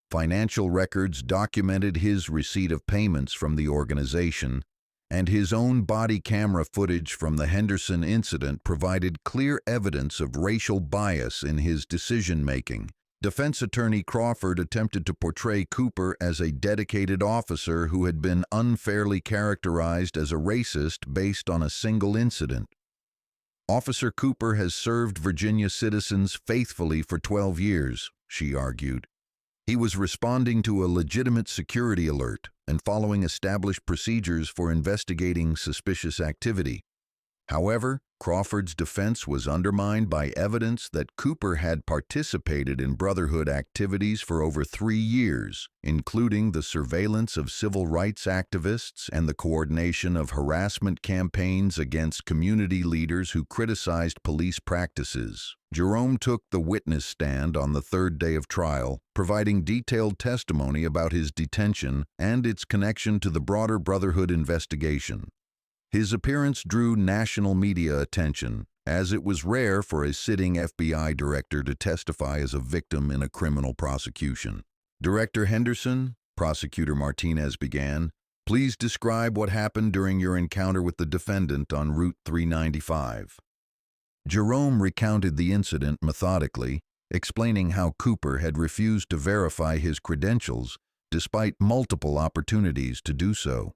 Financial records documented his receipt of payments from the organization, and his own body camera footage from the Henderson incident provided clear evidence of racial bias in his decision-making. Defense attorney Crawford attempted to portray Cooper as a dedicated officer who had been unfairly characterized as a racist based on a single incident. Officer Cooper has served Virginia citizens faithfully for 12 years, she argued. He was responding to a legitimate security alert and following established procedures for investigating suspicious activity. However, Crawford's defense was undermined by evidence that Cooper had participated in Brotherhood activities for over 3 years, including the surveillance of civil rights activists and the coordination of harassment campaigns against community leaders who criticized police practices. Jerome took the witness stand on the third day of trial, providing detailed testimony about his detention and its connection to the broader Brotherhood investigation. His appearance drew national media attention, as it was rare for a sitting FBI director to testify as a victim in a criminal prosecution. Director Henderson, Prosecutor Martinez began, please describe what happened during your encounter with the defendant on Route 395. Jerome recounted the incident methodically, explaining how Cooper had refused to verify his credentials despite multiple opportunities to do so.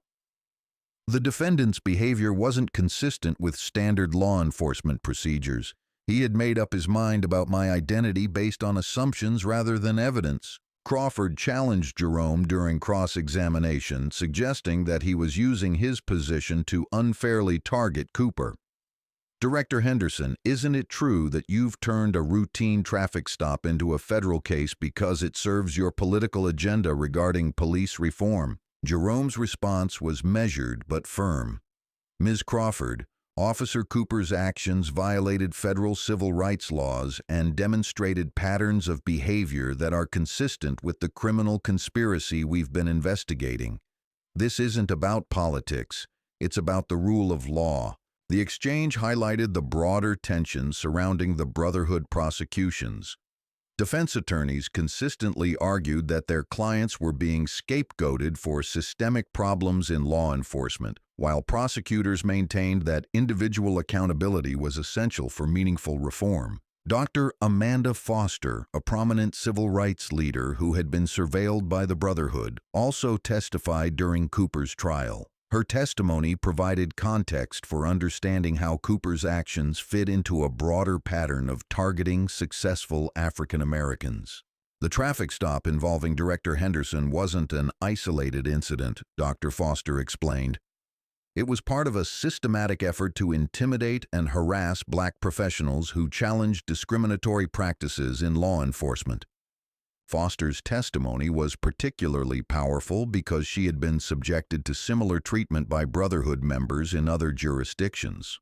The defendant's behavior wasn't consistent with standard law enforcement procedures. He had made up his mind about my identity based on assumptions rather than evidence. Crawford challenged Jerome during cross-examination, suggesting that he was using his position to unfairly target Cooper. Director Henderson, isn't it true that you've turned a routine traffic stop into a federal case because it serves your political agenda regarding police reform? Jerome's response was measured but firm. Ms. Crawford, Officer Cooper's actions violated federal civil rights laws and demonstrated patterns of behavior that are consistent with the criminal conspiracy we've been investigating. This isn't about politics, it's about the rule of law. The exchange highlighted the broader tensions surrounding the Brotherhood prosecutions. Defense attorneys consistently argued that their clients were being scapegoated for systemic problems in law enforcement, while prosecutors maintained that individual accountability was essential for meaningful reform. Dr. Amanda Foster, a prominent civil rights leader who had been surveilled by the Brotherhood, also testified during Cooper's trial. Her testimony provided context for understanding how Cooper's actions fit into a broader pattern of targeting successful African Americans. The traffic stop involving Director Henderson wasn't an isolated incident, Dr. Foster explained. It was part of a systematic effort to intimidate and harass Black professionals who challenged discriminatory practices in law enforcement. Foster's testimony was particularly powerful because she had been subjected to similar treatment by Brotherhood members in other jurisdictions.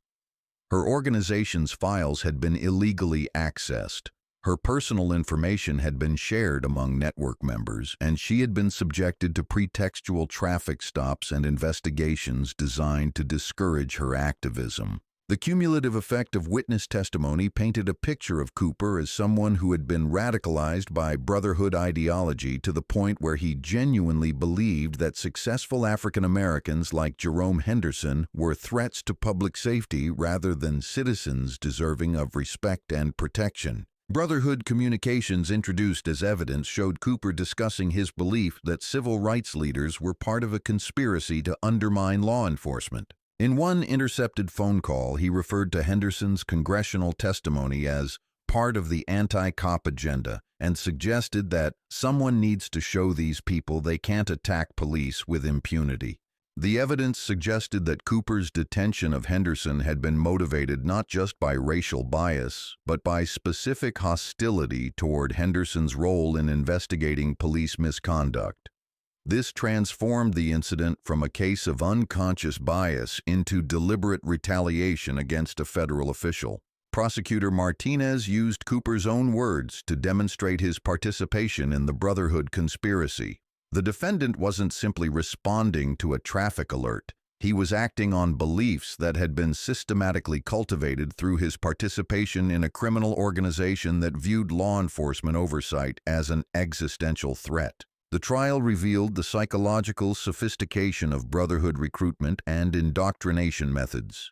Her organization's files had been illegally accessed. Her personal information had been shared among network members, and she had been subjected to pretextual traffic stops and investigations designed to discourage her activism. The cumulative effect of witness testimony painted a picture of Cooper as someone who had been radicalized by Brotherhood ideology to the point where he genuinely believed that successful African Americans like Jerome Henderson were threats to public safety rather than citizens deserving of respect and protection. Brotherhood communications introduced as evidence showed Cooper discussing his belief that civil rights leaders were part of a conspiracy to undermine law enforcement. In one intercepted phone call, he referred to Henderson's congressional testimony as part of the anti-cop agenda and suggested that someone needs to show these people they can't attack police with impunity. The evidence suggested that Cooper's detention of Henderson had been motivated not just by racial bias, but by specific hostility toward Henderson's role in investigating police misconduct. This transformed the incident from a case of unconscious bias into deliberate retaliation against a federal official. Prosecutor Martinez used Cooper's own words to demonstrate his participation in the Brotherhood conspiracy. The defendant wasn't simply responding to a traffic alert. He was acting on beliefs that had been systematically cultivated through his participation in a criminal organization that viewed law enforcement oversight as an existential threat. The trial revealed the psychological sophistication of Brotherhood recruitment and indoctrination methods.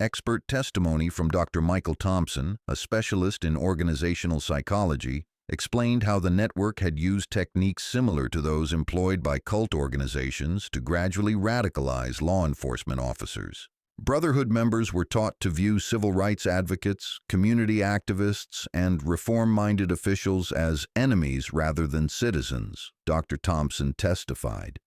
Expert testimony from Dr. Michael Thompson, a specialist in organizational psychology, explained how the network had used techniques similar to those employed by cult organizations to gradually radicalize law enforcement officers. Brotherhood members were taught to view civil rights advocates, community activists, and reform-minded officials as enemies rather than citizens, Dr. Thompson testified.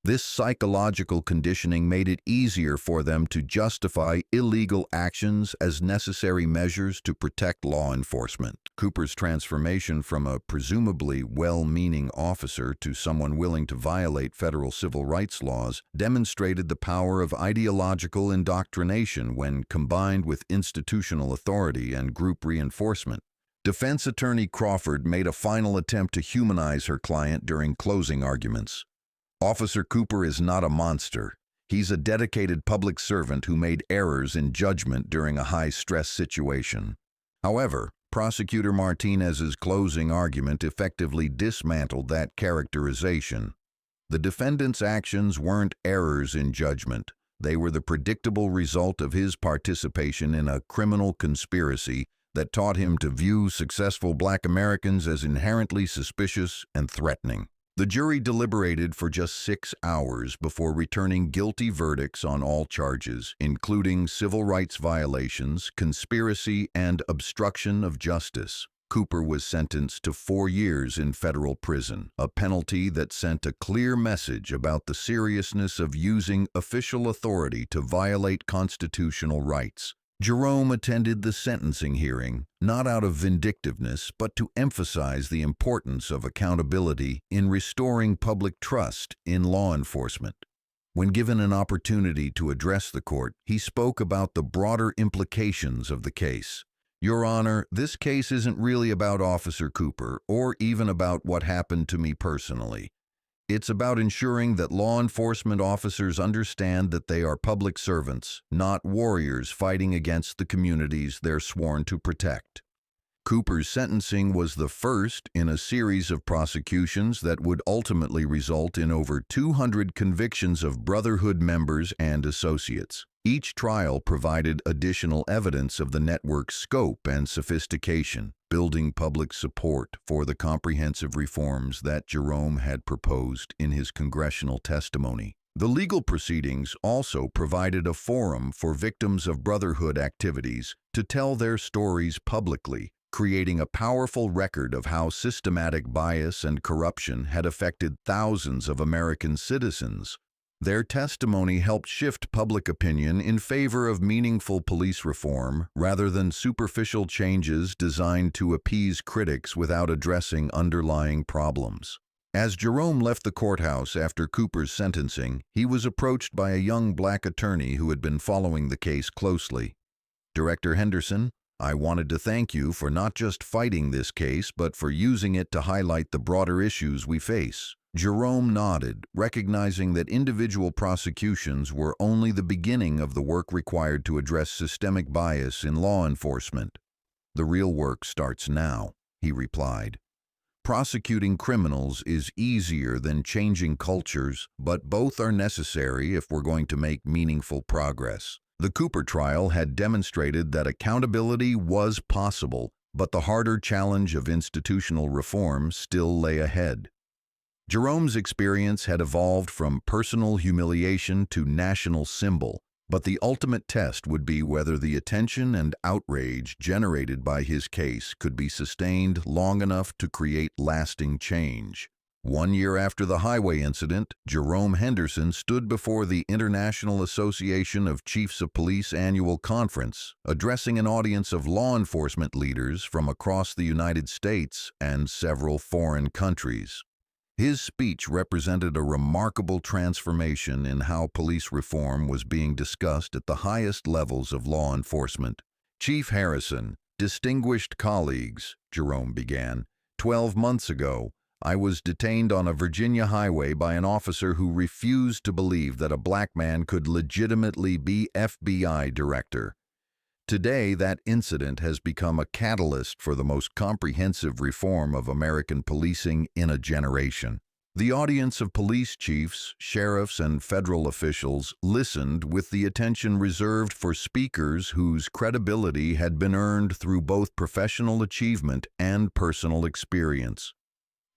This psychological conditioning made it easier for them to justify illegal actions as necessary measures to protect law enforcement. Cooper's transformation from a presumably well-meaning officer to someone willing to violate federal civil rights laws demonstrated the power of ideological indoctrination when combined with institutional authority and group reinforcement. Defense attorney Crawford made a final attempt to humanize her client during closing arguments. Officer Cooper is not a monster. He's a dedicated public servant who made errors in judgment during a high-stress situation. However, Prosecutor Martinez's closing argument effectively dismantled that characterization. The defendant's actions weren't errors in judgment. They were the predictable result of his participation in a criminal conspiracy that taught him to view successful Black Americans as inherently suspicious and threatening. The jury deliberated for just 6 hours before returning guilty verdicts on all charges, including civil rights violations, conspiracy, and obstruction of justice. Cooper was sentenced to 4 years in federal prison, a penalty that sent a clear message about the seriousness of using official authority to violate constitutional rights. Jerome attended the sentencing hearing, not out of vindictiveness, but to emphasize the importance of accountability in restoring public trust in law enforcement. When given an opportunity to address the court, he spoke about the broader implications of the case. "Your Honor, this case isn't really about Officer Cooper, or even about what happened to me personally. It's about ensuring that law enforcement officers understand that they are public servants, not warriors fighting against the communities they're sworn to protect." Cooper's sentencing was the first in a series of prosecutions that would ultimately result in over 200 convictions of Brotherhood members and associates. Each trial provided additional evidence of the network's scope and sophistication, building public support for the comprehensive reforms that Jerome had proposed in his congressional testimony. The legal proceedings also provided a forum for victims of Brotherhood activities to tell their stories publicly, creating a powerful record of how systematic bias and corruption had affected thousands of American citizens. Their testimony helped shift public opinion in favor of meaningful police reform rather than superficial changes designed to appease critics without addressing underlying problems. As Jerome left the courthouse after Cooper's sentencing, he was approached by a young Black attorney who had been following the case closely. "Director Henderson, I wanted to thank you for not just fighting this case, but for using it to highlight the broader issues we face." Jerome nodded, recognizing that individual prosecutions were only the beginning of the work required to address systemic bias in law enforcement. "The real work starts now," he replied. "Prosecuting criminals is easier than changing cultures, but both are necessary if we're going to make meaningful progress." The Cooper trial had demonstrated that accountability was possible, but the harder challenge of institutional reform still lay ahead. Jerome's experience had evolved from personal humiliation to national symbol, but the ultimate test would be whether the attention and outrage generated by his case could be sustained long enough to create lasting change. 1 year after the highway incident, Jerome Henderson stood before the International Association of Chiefs of Police annual conference, addressing an audience of law enforcement leaders from across the United States and several foreign countries. His speech represented a remarkable transformation in how police reform was being discussed at the highest levels of law enforcement. "Chief Harrison, distinguished colleagues," Jerome began, "12 months ago, I was detained on a Virginia highway by an officer who refused to believe that a black man could legitimately be FBI director. Today, that incident has become a catalyst for the most comprehensive reform of American policing in a generation." The audience of police chiefs, sheriffs, and federal officials listened with the attention reserved for speakers whose credibility had been earned through both professional achievement and personal experience.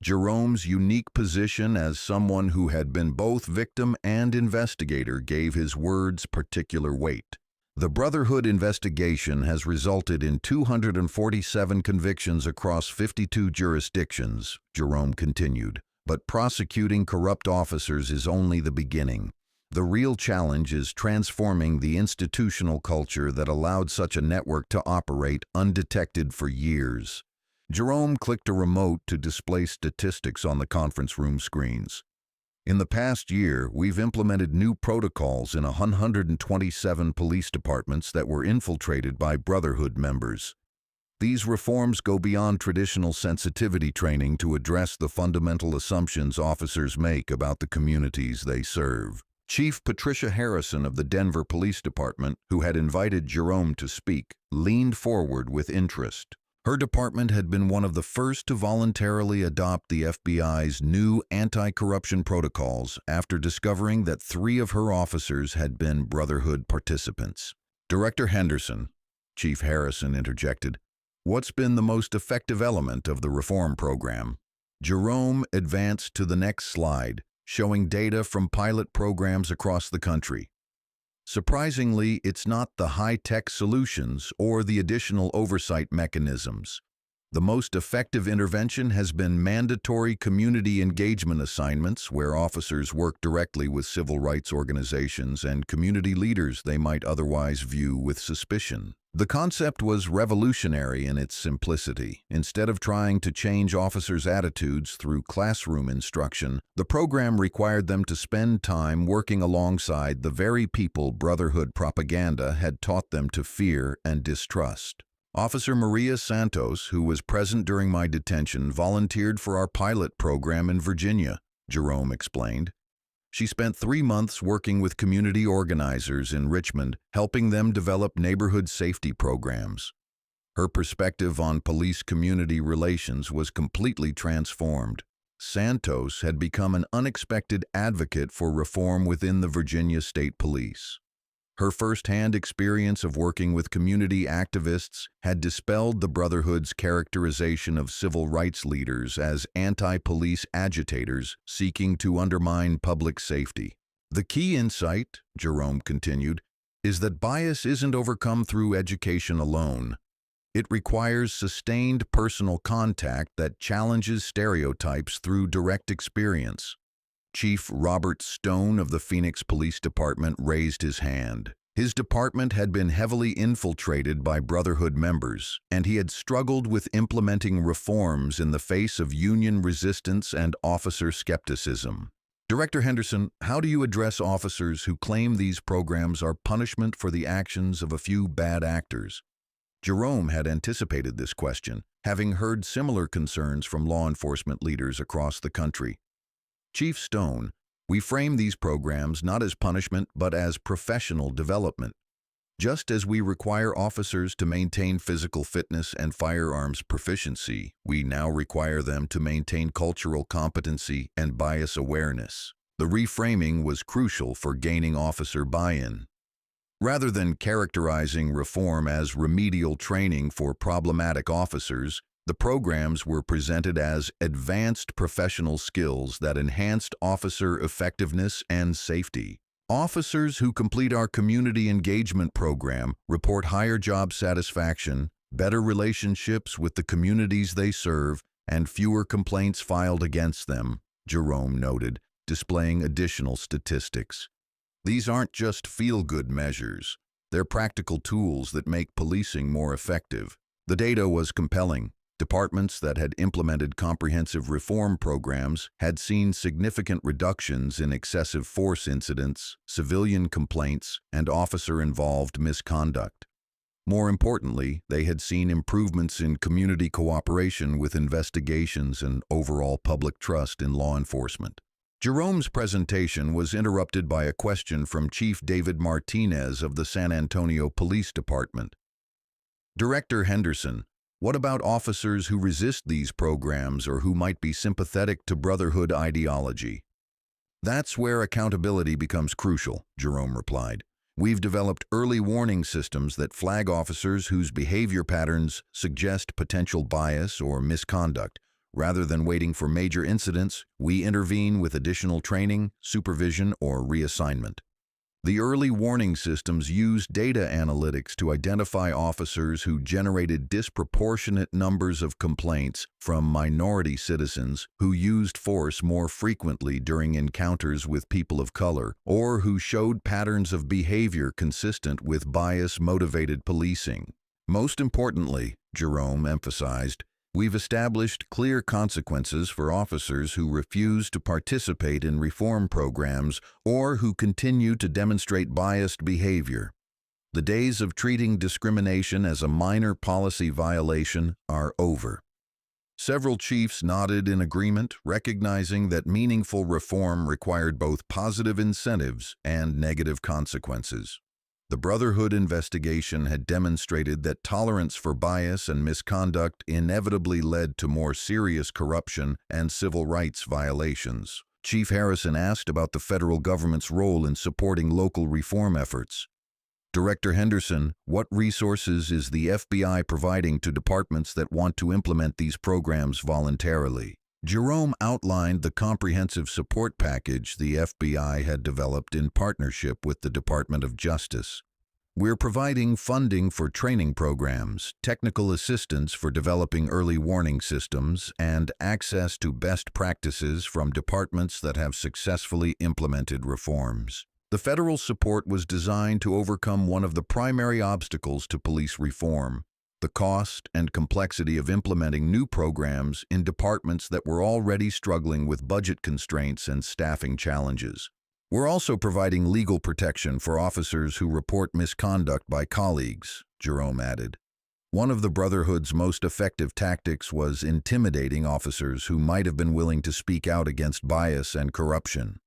Jerome's unique position as someone who had been both victim and investigator gave his words particular weight. "The Brotherhood investigation has resulted in 247 convictions across 52 jurisdictions," Jerome continued. "But prosecuting corrupt officers is only the beginning. The real challenge is transforming the institutional culture that allowed such a network to operate undetected for years." Jerome clicked a remote to display statistics on the conference room screens. "In the past year, we've implemented new protocols in 127 police departments that were infiltrated by Brotherhood members. These reforms go beyond traditional sensitivity training to address the fundamental assumptions officers make about the communities they serve." Chief Patricia Harrison of the Denver Police Department, who had invited Jerome to speak, leaned forward with interest. Her department had been one of the first to voluntarily adopt the FBI's new anti-corruption protocols after discovering that 3 of her officers had been Brotherhood participants. "Director Henderson," Chief Harrison interjected, "what's been the most effective element of the reform program?" Jerome advanced to the next slide, showing data from pilot programs across the country. "Surprisingly, it's not the high-tech solutions or the additional oversight mechanisms. The most effective intervention has been mandatory community engagement assignments where officers work directly with civil rights organizations and community leaders they might otherwise view with suspicion. The concept was revolutionary in its simplicity. Instead of trying to change officers' attitudes through classroom instruction, the program required them to spend time working alongside the very people Brotherhood propaganda had taught them to fear and distrust. Officer Maria Santos, who was present during my detention, volunteered for our pilot program in Virginia," Jerome explained. "She spent 3 months working with community organizers in Richmond, helping them develop neighborhood safety programs. Her perspective on police-community relations was completely transformed. Santos had become an unexpected advocate for reform within the Virginia State Police. Her first-hand experience of working with community activists had dispelled the Brotherhood's characterization of civil rights leaders as anti-police agitators seeking to undermine public safety. The key insight," Jerome continued, "is that bias isn't overcome through education alone. It requires sustained personal contact that challenges stereotypes through direct experience." Chief Robert Stone of the Phoenix Police Department raised his hand. His department had been heavily infiltrated by Brotherhood members, and he had struggled with implementing reforms in the face of union resistance and officer skepticism. "Director Henderson, how do you address officers who claim these programs are punishment for the actions of a few bad actors?" Jerome had anticipated this question, having heard similar concerns from law enforcement leaders across the country. "Chief Stone, we frame these programs not as punishment but as professional development. Just as we require officers to maintain physical fitness and firearms proficiency, we now require them to maintain cultural competency and bias awareness." The reframing was crucial for gaining officer buy-in. Rather than characterizing reform as remedial training for problematic officers, the programs were presented as advanced professional skills that enhanced officer effectiveness and safety. "Officers who complete our community engagement program report higher job satisfaction, better relationships with the communities they serve, and fewer complaints filed against them," Jerome noted, displaying additional statistics. "These aren't just feel-good measures. They're practical tools that make policing more effective." The data was compelling. Departments that had implemented comprehensive reform programs had seen significant reductions in excessive force incidents, civilian complaints, and officer-involved misconduct. More importantly, they had seen improvements in community cooperation with investigations and overall public trust in law enforcement. Jerome's presentation was interrupted by a question from Chief David Martinez of the San Antonio Police Department. Director Henderson, what about officers who resist these programs or who might be sympathetic to Brotherhood ideology? That's where accountability becomes crucial, Jerome replied. We've developed early warning systems that flag officers whose behavior patterns suggest potential bias or misconduct. Rather than waiting for major incidents, we intervene with additional training, supervision, or reassignment. The early warning systems used data analytics to identify officers who generated disproportionate numbers of complaints from minority citizens who used force more frequently during encounters with people of color, or who showed patterns of behavior consistent with bias-motivated policing. Most importantly, Jerome emphasized, we've established clear consequences for officers who refuse to participate in reform programs or who continue to demonstrate biased behavior. The days of treating discrimination as a minor policy violation are over. Several chiefs nodded in agreement, recognizing that meaningful reform required both positive incentives and negative consequences. The Brotherhood investigation had demonstrated that tolerance for bias and misconduct inevitably led to more serious corruption and civil rights violations. Chief Harrison asked about the federal government's role in supporting local reform efforts. Director Henderson, what resources is the FBI providing to departments that want to implement these programs voluntarily? Jerome outlined the comprehensive support package the FBI had developed in partnership with the Department of Justice. We're providing funding for training programs, technical assistance for developing early warning systems, and access to best practices from departments that have successfully implemented reforms. The federal support was designed to overcome one of the primary obstacles to police reform: the cost and complexity of implementing new programs in departments that were already struggling with budget constraints and staffing challenges. We're also providing legal protection for officers who report misconduct by colleagues, Jerome added. One of the Brotherhood's most effective tactics was intimidating officers who might have been willing to speak out against bias and corruption.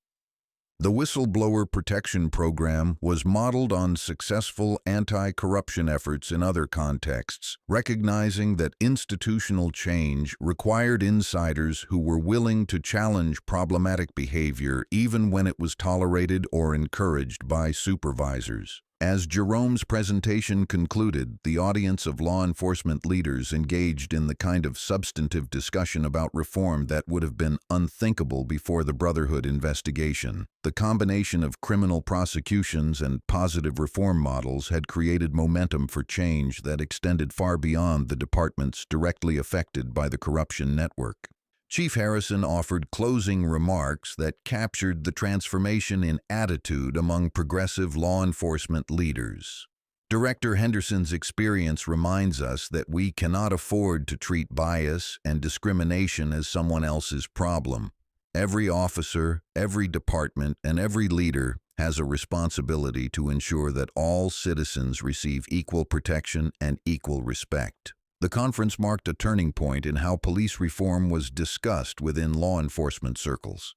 The Whistleblower Protection Program was modeled on successful anti-corruption efforts in other contexts, recognizing that institutional change required insiders who were willing to challenge problematic behavior even when it was tolerated or encouraged by supervisors. As Jerome's presentation concluded, the audience of law enforcement leaders engaged in the kind of substantive discussion about reform that would have been unthinkable before the Brotherhood investigation. The combination of criminal prosecutions and positive reform models had created momentum for change that extended far beyond the departments directly affected by the corruption network. Chief Harrison offered closing remarks that captured the transformation in attitude among progressive law enforcement leaders. Director Henderson's experience reminds us that we cannot afford to treat bias and discrimination as someone else's problem. Every officer, every department, and every leader has a responsibility to ensure that all citizens receive equal protection and equal respect. The conference marked a turning point in how police reform was discussed within law enforcement circles.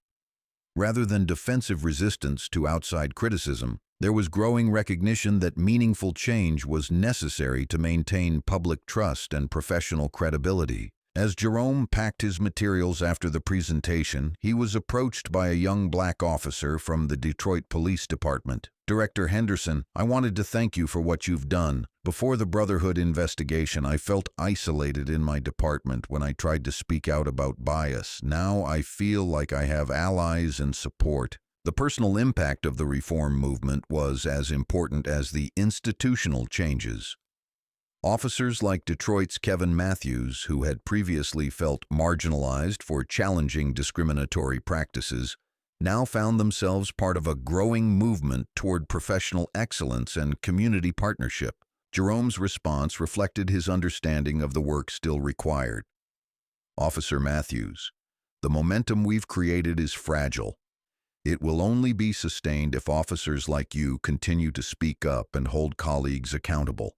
Rather than defensive resistance to outside criticism, there was growing recognition that meaningful change was necessary to maintain public trust and professional credibility. As Jerome packed his materials after the presentation, he was approached by a young black officer from the Detroit Police Department. Director Henderson, I wanted to thank you for what you've done. Before the Brotherhood investigation, I felt isolated in my department when I tried to speak out about bias. Now I feel like I have allies and support. The personal impact of the reform movement was as important as the institutional changes. Officers like Detroit's Kevin Matthews, who had previously felt marginalized for challenging discriminatory practices, now found themselves part of a growing movement toward professional excellence and community partnership. Jerome's response reflected his understanding of the work still required. Officer Matthews, the momentum we've created is fragile. It will only be sustained if officers like you continue to speak up and hold colleagues accountable.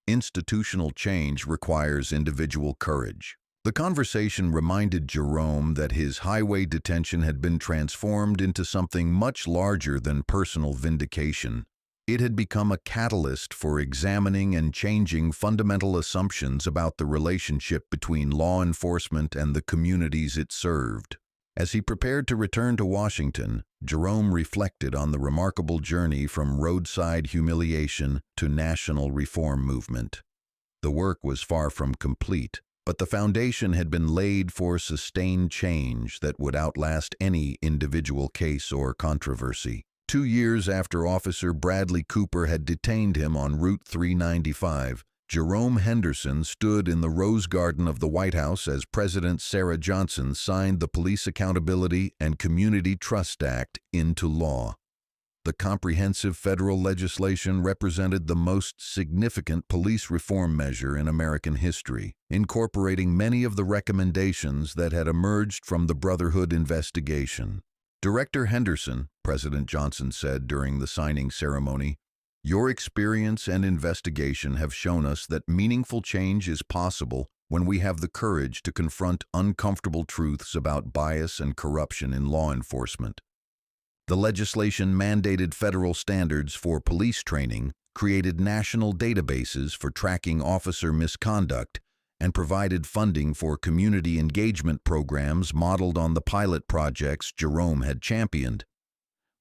Institutional change requires individual courage. The conversation reminded Jerome that his highway detention had been transformed into something much larger than personal vindication. It had become a catalyst for examining and changing fundamental assumptions about the relationship between law enforcement and the communities it served. As he prepared to return to Washington, Jerome reflected on the remarkable journey from roadside humiliation to national reform movement. The work was far from complete, but the foundation had been laid for sustained change that would outlast any individual case or controversy. 2 years after Officer Bradley Cooper had detained him on Route 395, Jerome Henderson stood in the Rose Garden of the White House as President Sarah Johnson signed the Police Accountability and Community Trust Act into law. The comprehensive federal legislation represented the most significant police reform measure in American history, incorporating many of the recommendations that had emerged from the Brotherhood investigation. Director Henderson, President Johnson said during the signing ceremony, "Your experience and investigation have shown us that meaningful change is possible when we have the courage to confront uncomfortable truths about bias and corruption in law enforcement." The legislation mandated federal standards for police training, created national databases for tracking officer misconduct, and provided funding for community engagement programs modeled on the pilot projects Jerome had championed.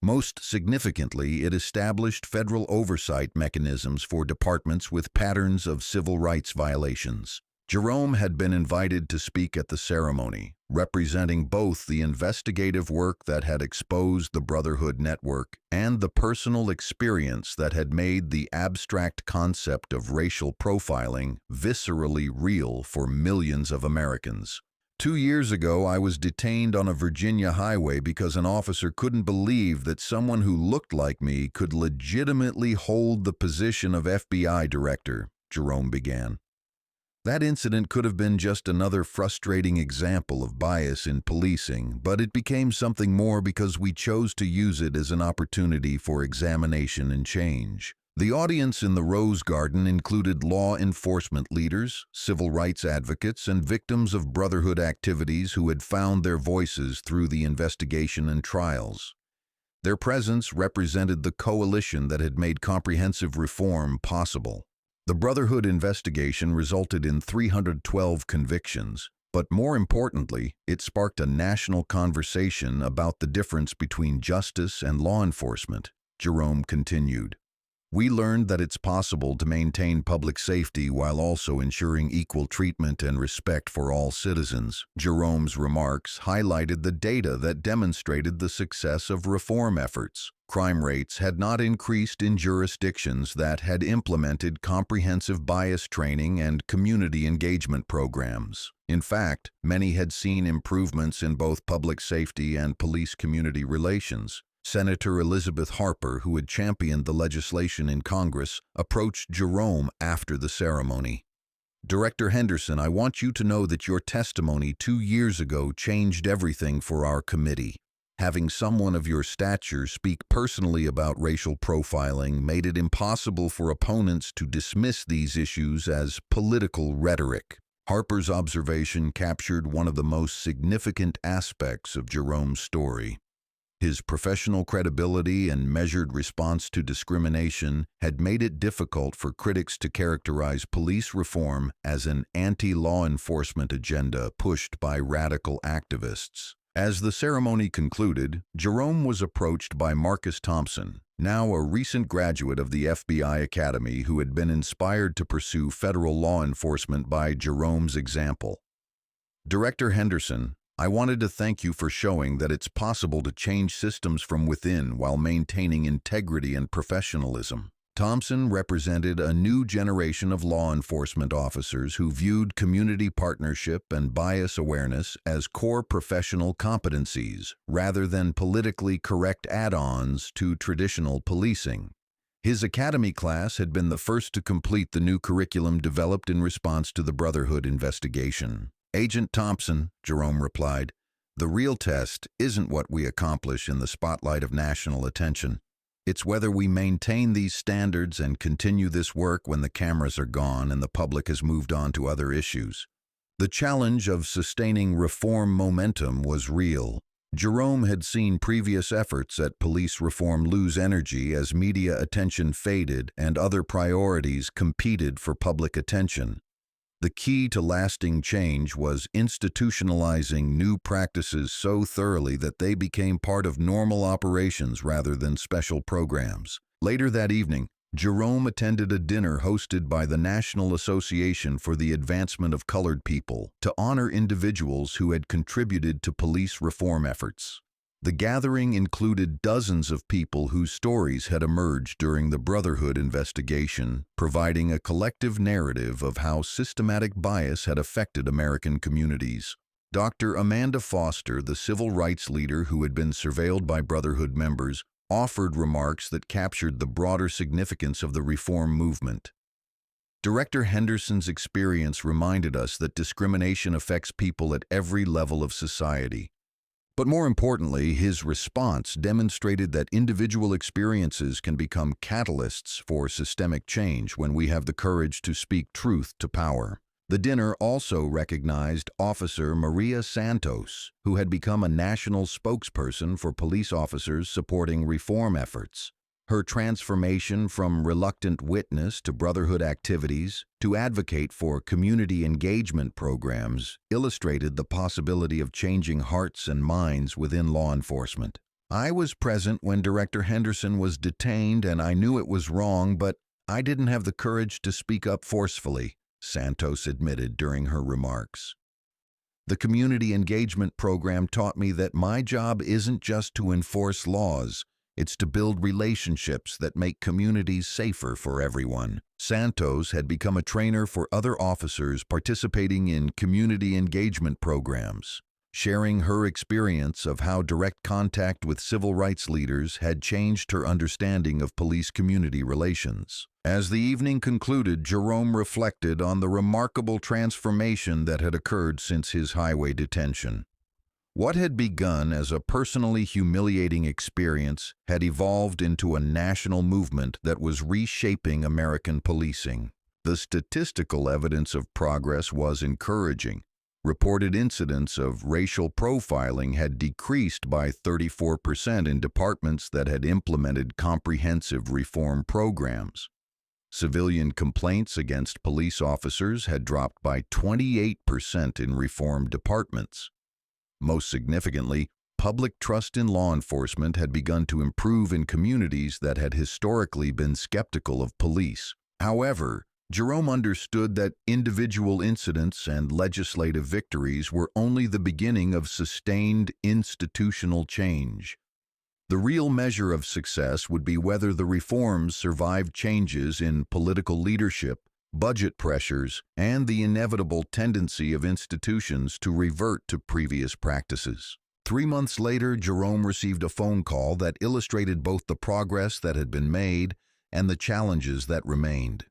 Most significantly, it established federal oversight mechanisms for departments with patterns of civil rights violations. Jerome had been invited to speak at the ceremony, representing both the investigative work that had exposed the Brotherhood network and the personal experience that had made the abstract concept of racial profiling viscerally real for millions of Americans. 2 years ago, I was detained on a Virginia highway because an officer couldn't believe that someone who looked like me could legitimately hold the position of FBI director, Jerome began. That incident could have been just another frustrating example of bias in policing, but it became something more because we chose to use it as an opportunity for examination and change. The audience in the Rose Garden included law enforcement leaders, civil rights advocates, and victims of Brotherhood activities who had found their voices through the investigation and trials. Their presence represented the coalition that had made comprehensive reform possible. The Brotherhood investigation resulted in 312 convictions, but more importantly, it sparked a national conversation about the difference between justice and law enforcement. Jerome continued, "We learned that it's possible to maintain public safety while also ensuring equal treatment and respect for all citizens." Jerome's remarks highlighted the data that demonstrated the success of reform efforts. Crime rates had not increased in jurisdictions that had implemented comprehensive bias training and community engagement programs. In fact, many had seen improvements in both public safety and police-community relations. Senator Elizabeth Harper, who had championed the legislation in Congress, approached Jerome after the ceremony. "Director Henderson, I want you to know that your testimony 2 years ago changed everything for our committee. Having someone of your stature speak personally about racial profiling made it impossible for opponents to dismiss these issues as political rhetoric." Harper's observation captured one of the most significant aspects of Jerome's story. His professional credibility and measured response to discrimination had made it difficult for critics to characterize police reform as an anti-law enforcement agenda pushed by radical activists. As the ceremony concluded, Jerome was approached by Marcus Thompson, now a recent graduate of the FBI Academy who had been inspired to pursue federal law enforcement by Jerome's example. "Director Henderson, I wanted to thank you for showing that it's possible to change systems from within while maintaining integrity and professionalism." Thompson represented a new generation of law enforcement officers who viewed community partnership and bias awareness as core professional competencies rather than politically correct add-ons to traditional policing. His academy class had been the first to complete the new curriculum developed in response to the Brotherhood investigation. "Agent Thompson," Jerome replied, "the real test isn't what we accomplish in the spotlight of national attention. It's whether we maintain these standards and continue this work when the cameras are gone and the public has moved on to other issues." The challenge of sustaining reform momentum was real. Jerome had seen previous efforts at police reform lose energy as media attention faded and other priorities competed for public attention. The key to lasting change was institutionalizing new practices so thoroughly that they became part of normal operations rather than special programs. Later that evening, Jerome attended a dinner hosted by the National Association for the Advancement of Colored People to honor individuals who had contributed to police reform efforts. The gathering included dozens of people whose stories had emerged during the Brotherhood investigation, providing a collective narrative of how systematic bias had affected American communities. Dr. Amanda Foster, the civil rights leader who had been surveilled by Brotherhood members, offered remarks that captured the broader significance of the reform movement. Director Henderson's experience reminded us that discrimination affects people at every level of society. But more importantly, his response demonstrated that individual experiences can become catalysts for systemic change when we have the courage to speak truth to power. The dinner also recognized Officer Maria Santos, who had become a national spokesperson for police officers supporting reform efforts. Her transformation from reluctant witness to Brotherhood activities to advocate for community engagement programs illustrated the possibility of changing hearts and minds within law enforcement. "I was present when Director Henderson was detained and I knew it was wrong, but I didn't have the courage to speak up forcefully," Santos admitted during her remarks. "The community engagement program taught me that my job isn't just to enforce laws, it's to build relationships that make communities safer for everyone." Santos had become a trainer for other officers participating in community engagement programs, sharing her experience of how direct contact with civil rights leaders had changed her understanding of police-community relations. As the evening concluded, Jerome reflected on the remarkable transformation that had occurred since his highway detention. What had begun as a personally humiliating experience had evolved into a national movement that was reshaping American policing. The statistical evidence of progress was encouraging. Reported incidents of racial profiling had decreased by 34% in departments that had implemented comprehensive reform programs. Civilian complaints against police officers had dropped by 28% in reformed departments. Most significantly, public trust in law enforcement had begun to improve in communities that had historically been skeptical of police. However, Jerome understood that individual incidents and legislative victories were only the beginning of sustained institutional change. The real measure of success would be whether the reforms survived changes in political leadership, budget pressures, and the inevitable tendency of institutions to revert to previous practices. 3 months later, Jerome received a phone call that illustrated both the progress that had been made and the challenges that remained.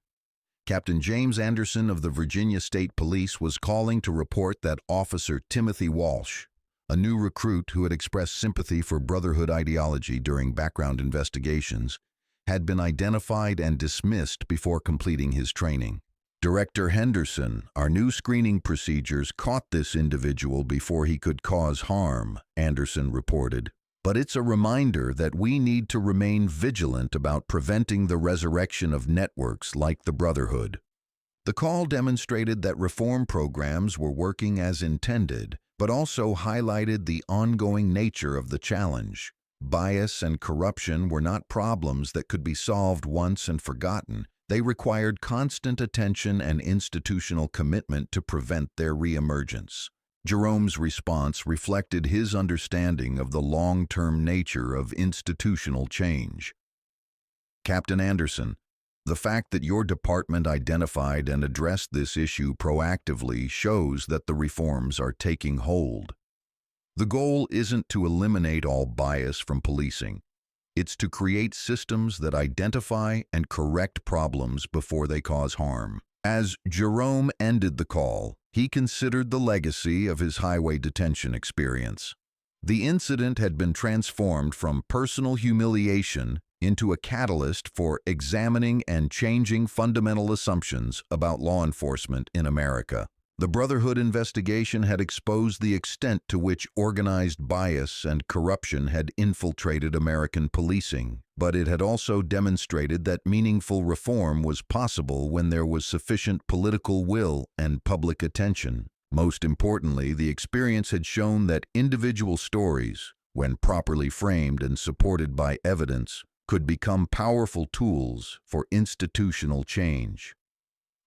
Captain James Anderson of the Virginia State Police was calling to report that Officer Timothy Walsh, a new recruit who had expressed sympathy for Brotherhood ideology during background investigations, had been identified and dismissed before completing his training. Director Henderson, "Our new screening procedures caught this individual before he could cause harm," Anderson reported. "But it's a reminder that we need to remain vigilant about preventing the resurrection of networks like the Brotherhood." The call demonstrated that reform programs were working as intended, but also highlighted the ongoing nature of the challenge. Bias and corruption were not problems that could be solved once and forgotten. They required constant attention and institutional commitment to prevent their reemergence. Jerome's response reflected his understanding of the long-term nature of institutional change. "Captain Anderson, the fact that your department identified and addressed this issue proactively shows that the reforms are taking hold. The goal isn't to eliminate all bias from policing. It's to create systems that identify and correct problems before they cause harm. As Jerome ended the call, he considered the legacy of his highway detention experience. The incident had been transformed from personal humiliation into a catalyst for examining and changing fundamental assumptions about law enforcement in America. The Brotherhood investigation had exposed the extent to which organized bias and corruption had infiltrated American policing, but it had also demonstrated that meaningful reform was possible when there was sufficient political will and public attention. Most importantly, the experience had shown that individual stories, when properly framed and supported by evidence, could become powerful tools for institutional change.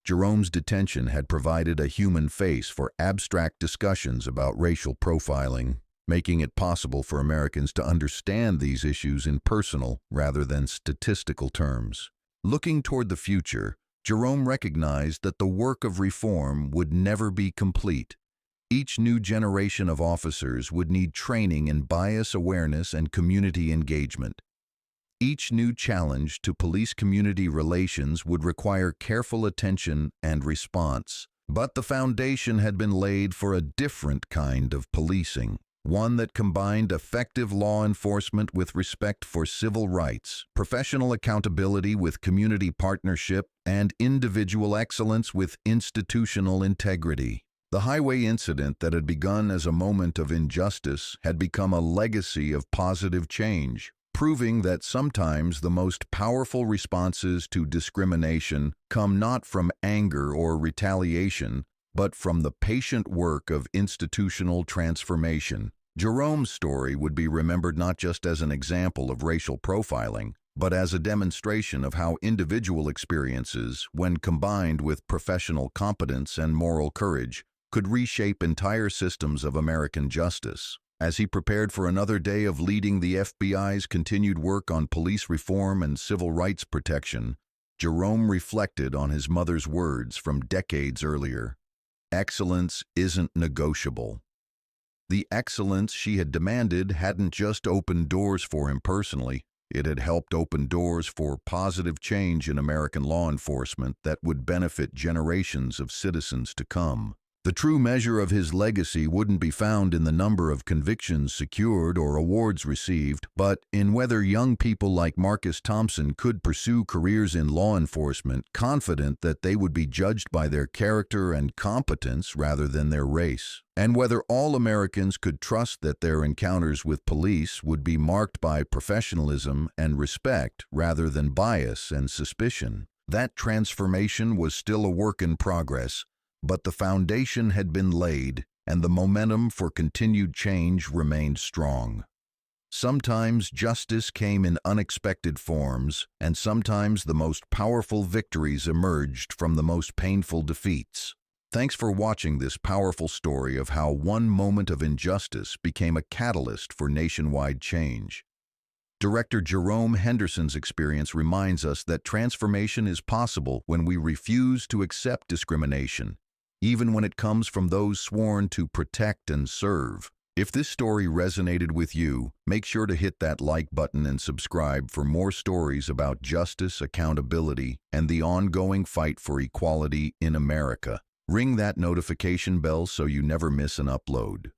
Jerome's detention had provided a human face for abstract discussions about racial profiling, making it possible for Americans to understand these issues in personal rather than statistical terms. Looking toward the future, Jerome recognized that the work of reform would never be complete. Each new generation of officers would need training in bias awareness and community engagement. Each new challenge to police-community relations would require careful attention and response. But the foundation had been laid for a different kind of policing, one that combined effective law enforcement with respect for civil rights, professional accountability with community partnership, and individual excellence with institutional integrity. The highway incident that had begun as a moment of injustice had become a legacy of positive change, proving that sometimes the most powerful responses to discrimination come not from anger or retaliation, but from the patient work of institutional transformation. Jerome's story would be remembered not just as an example of racial profiling, but as a demonstration of how individual experiences, when combined with professional competence and moral courage, could reshape entire systems of American justice. As he prepared for another day of leading the FBI's continued work on police reform and civil rights protection, Jerome reflected on his mother's words from decades earlier. Excellence isn't negotiable. The excellence she had demanded hadn't just opened doors for him personally, it had helped open doors for positive change in American law enforcement that would benefit generations of citizens to come. The true measure of his legacy wouldn't be found in the number of convictions secured or awards received, but in whether young people like Marcus Thompson could pursue careers in law enforcement confident that they would be judged by their character and competence rather than their race, and whether all Americans could trust that their encounters with police would be marked by professionalism and respect rather than bias and suspicion. That transformation was still a work in progress, but the foundation had been laid, and the momentum for continued change remained strong. Sometimes justice came in unexpected forms, and sometimes the most powerful victories emerged from the most painful defeats. Thanks for watching this powerful story of how one moment of injustice became a catalyst for nationwide change. Director Jerome Henderson's experience reminds us that transformation is possible when we refuse to accept discrimination, even when it comes from those sworn to protect and serve. If this story resonated with you, make sure to hit that like button and subscribe for more stories about justice, accountability, and the ongoing fight for equality in America. Ring that notification bell so you never miss an upload.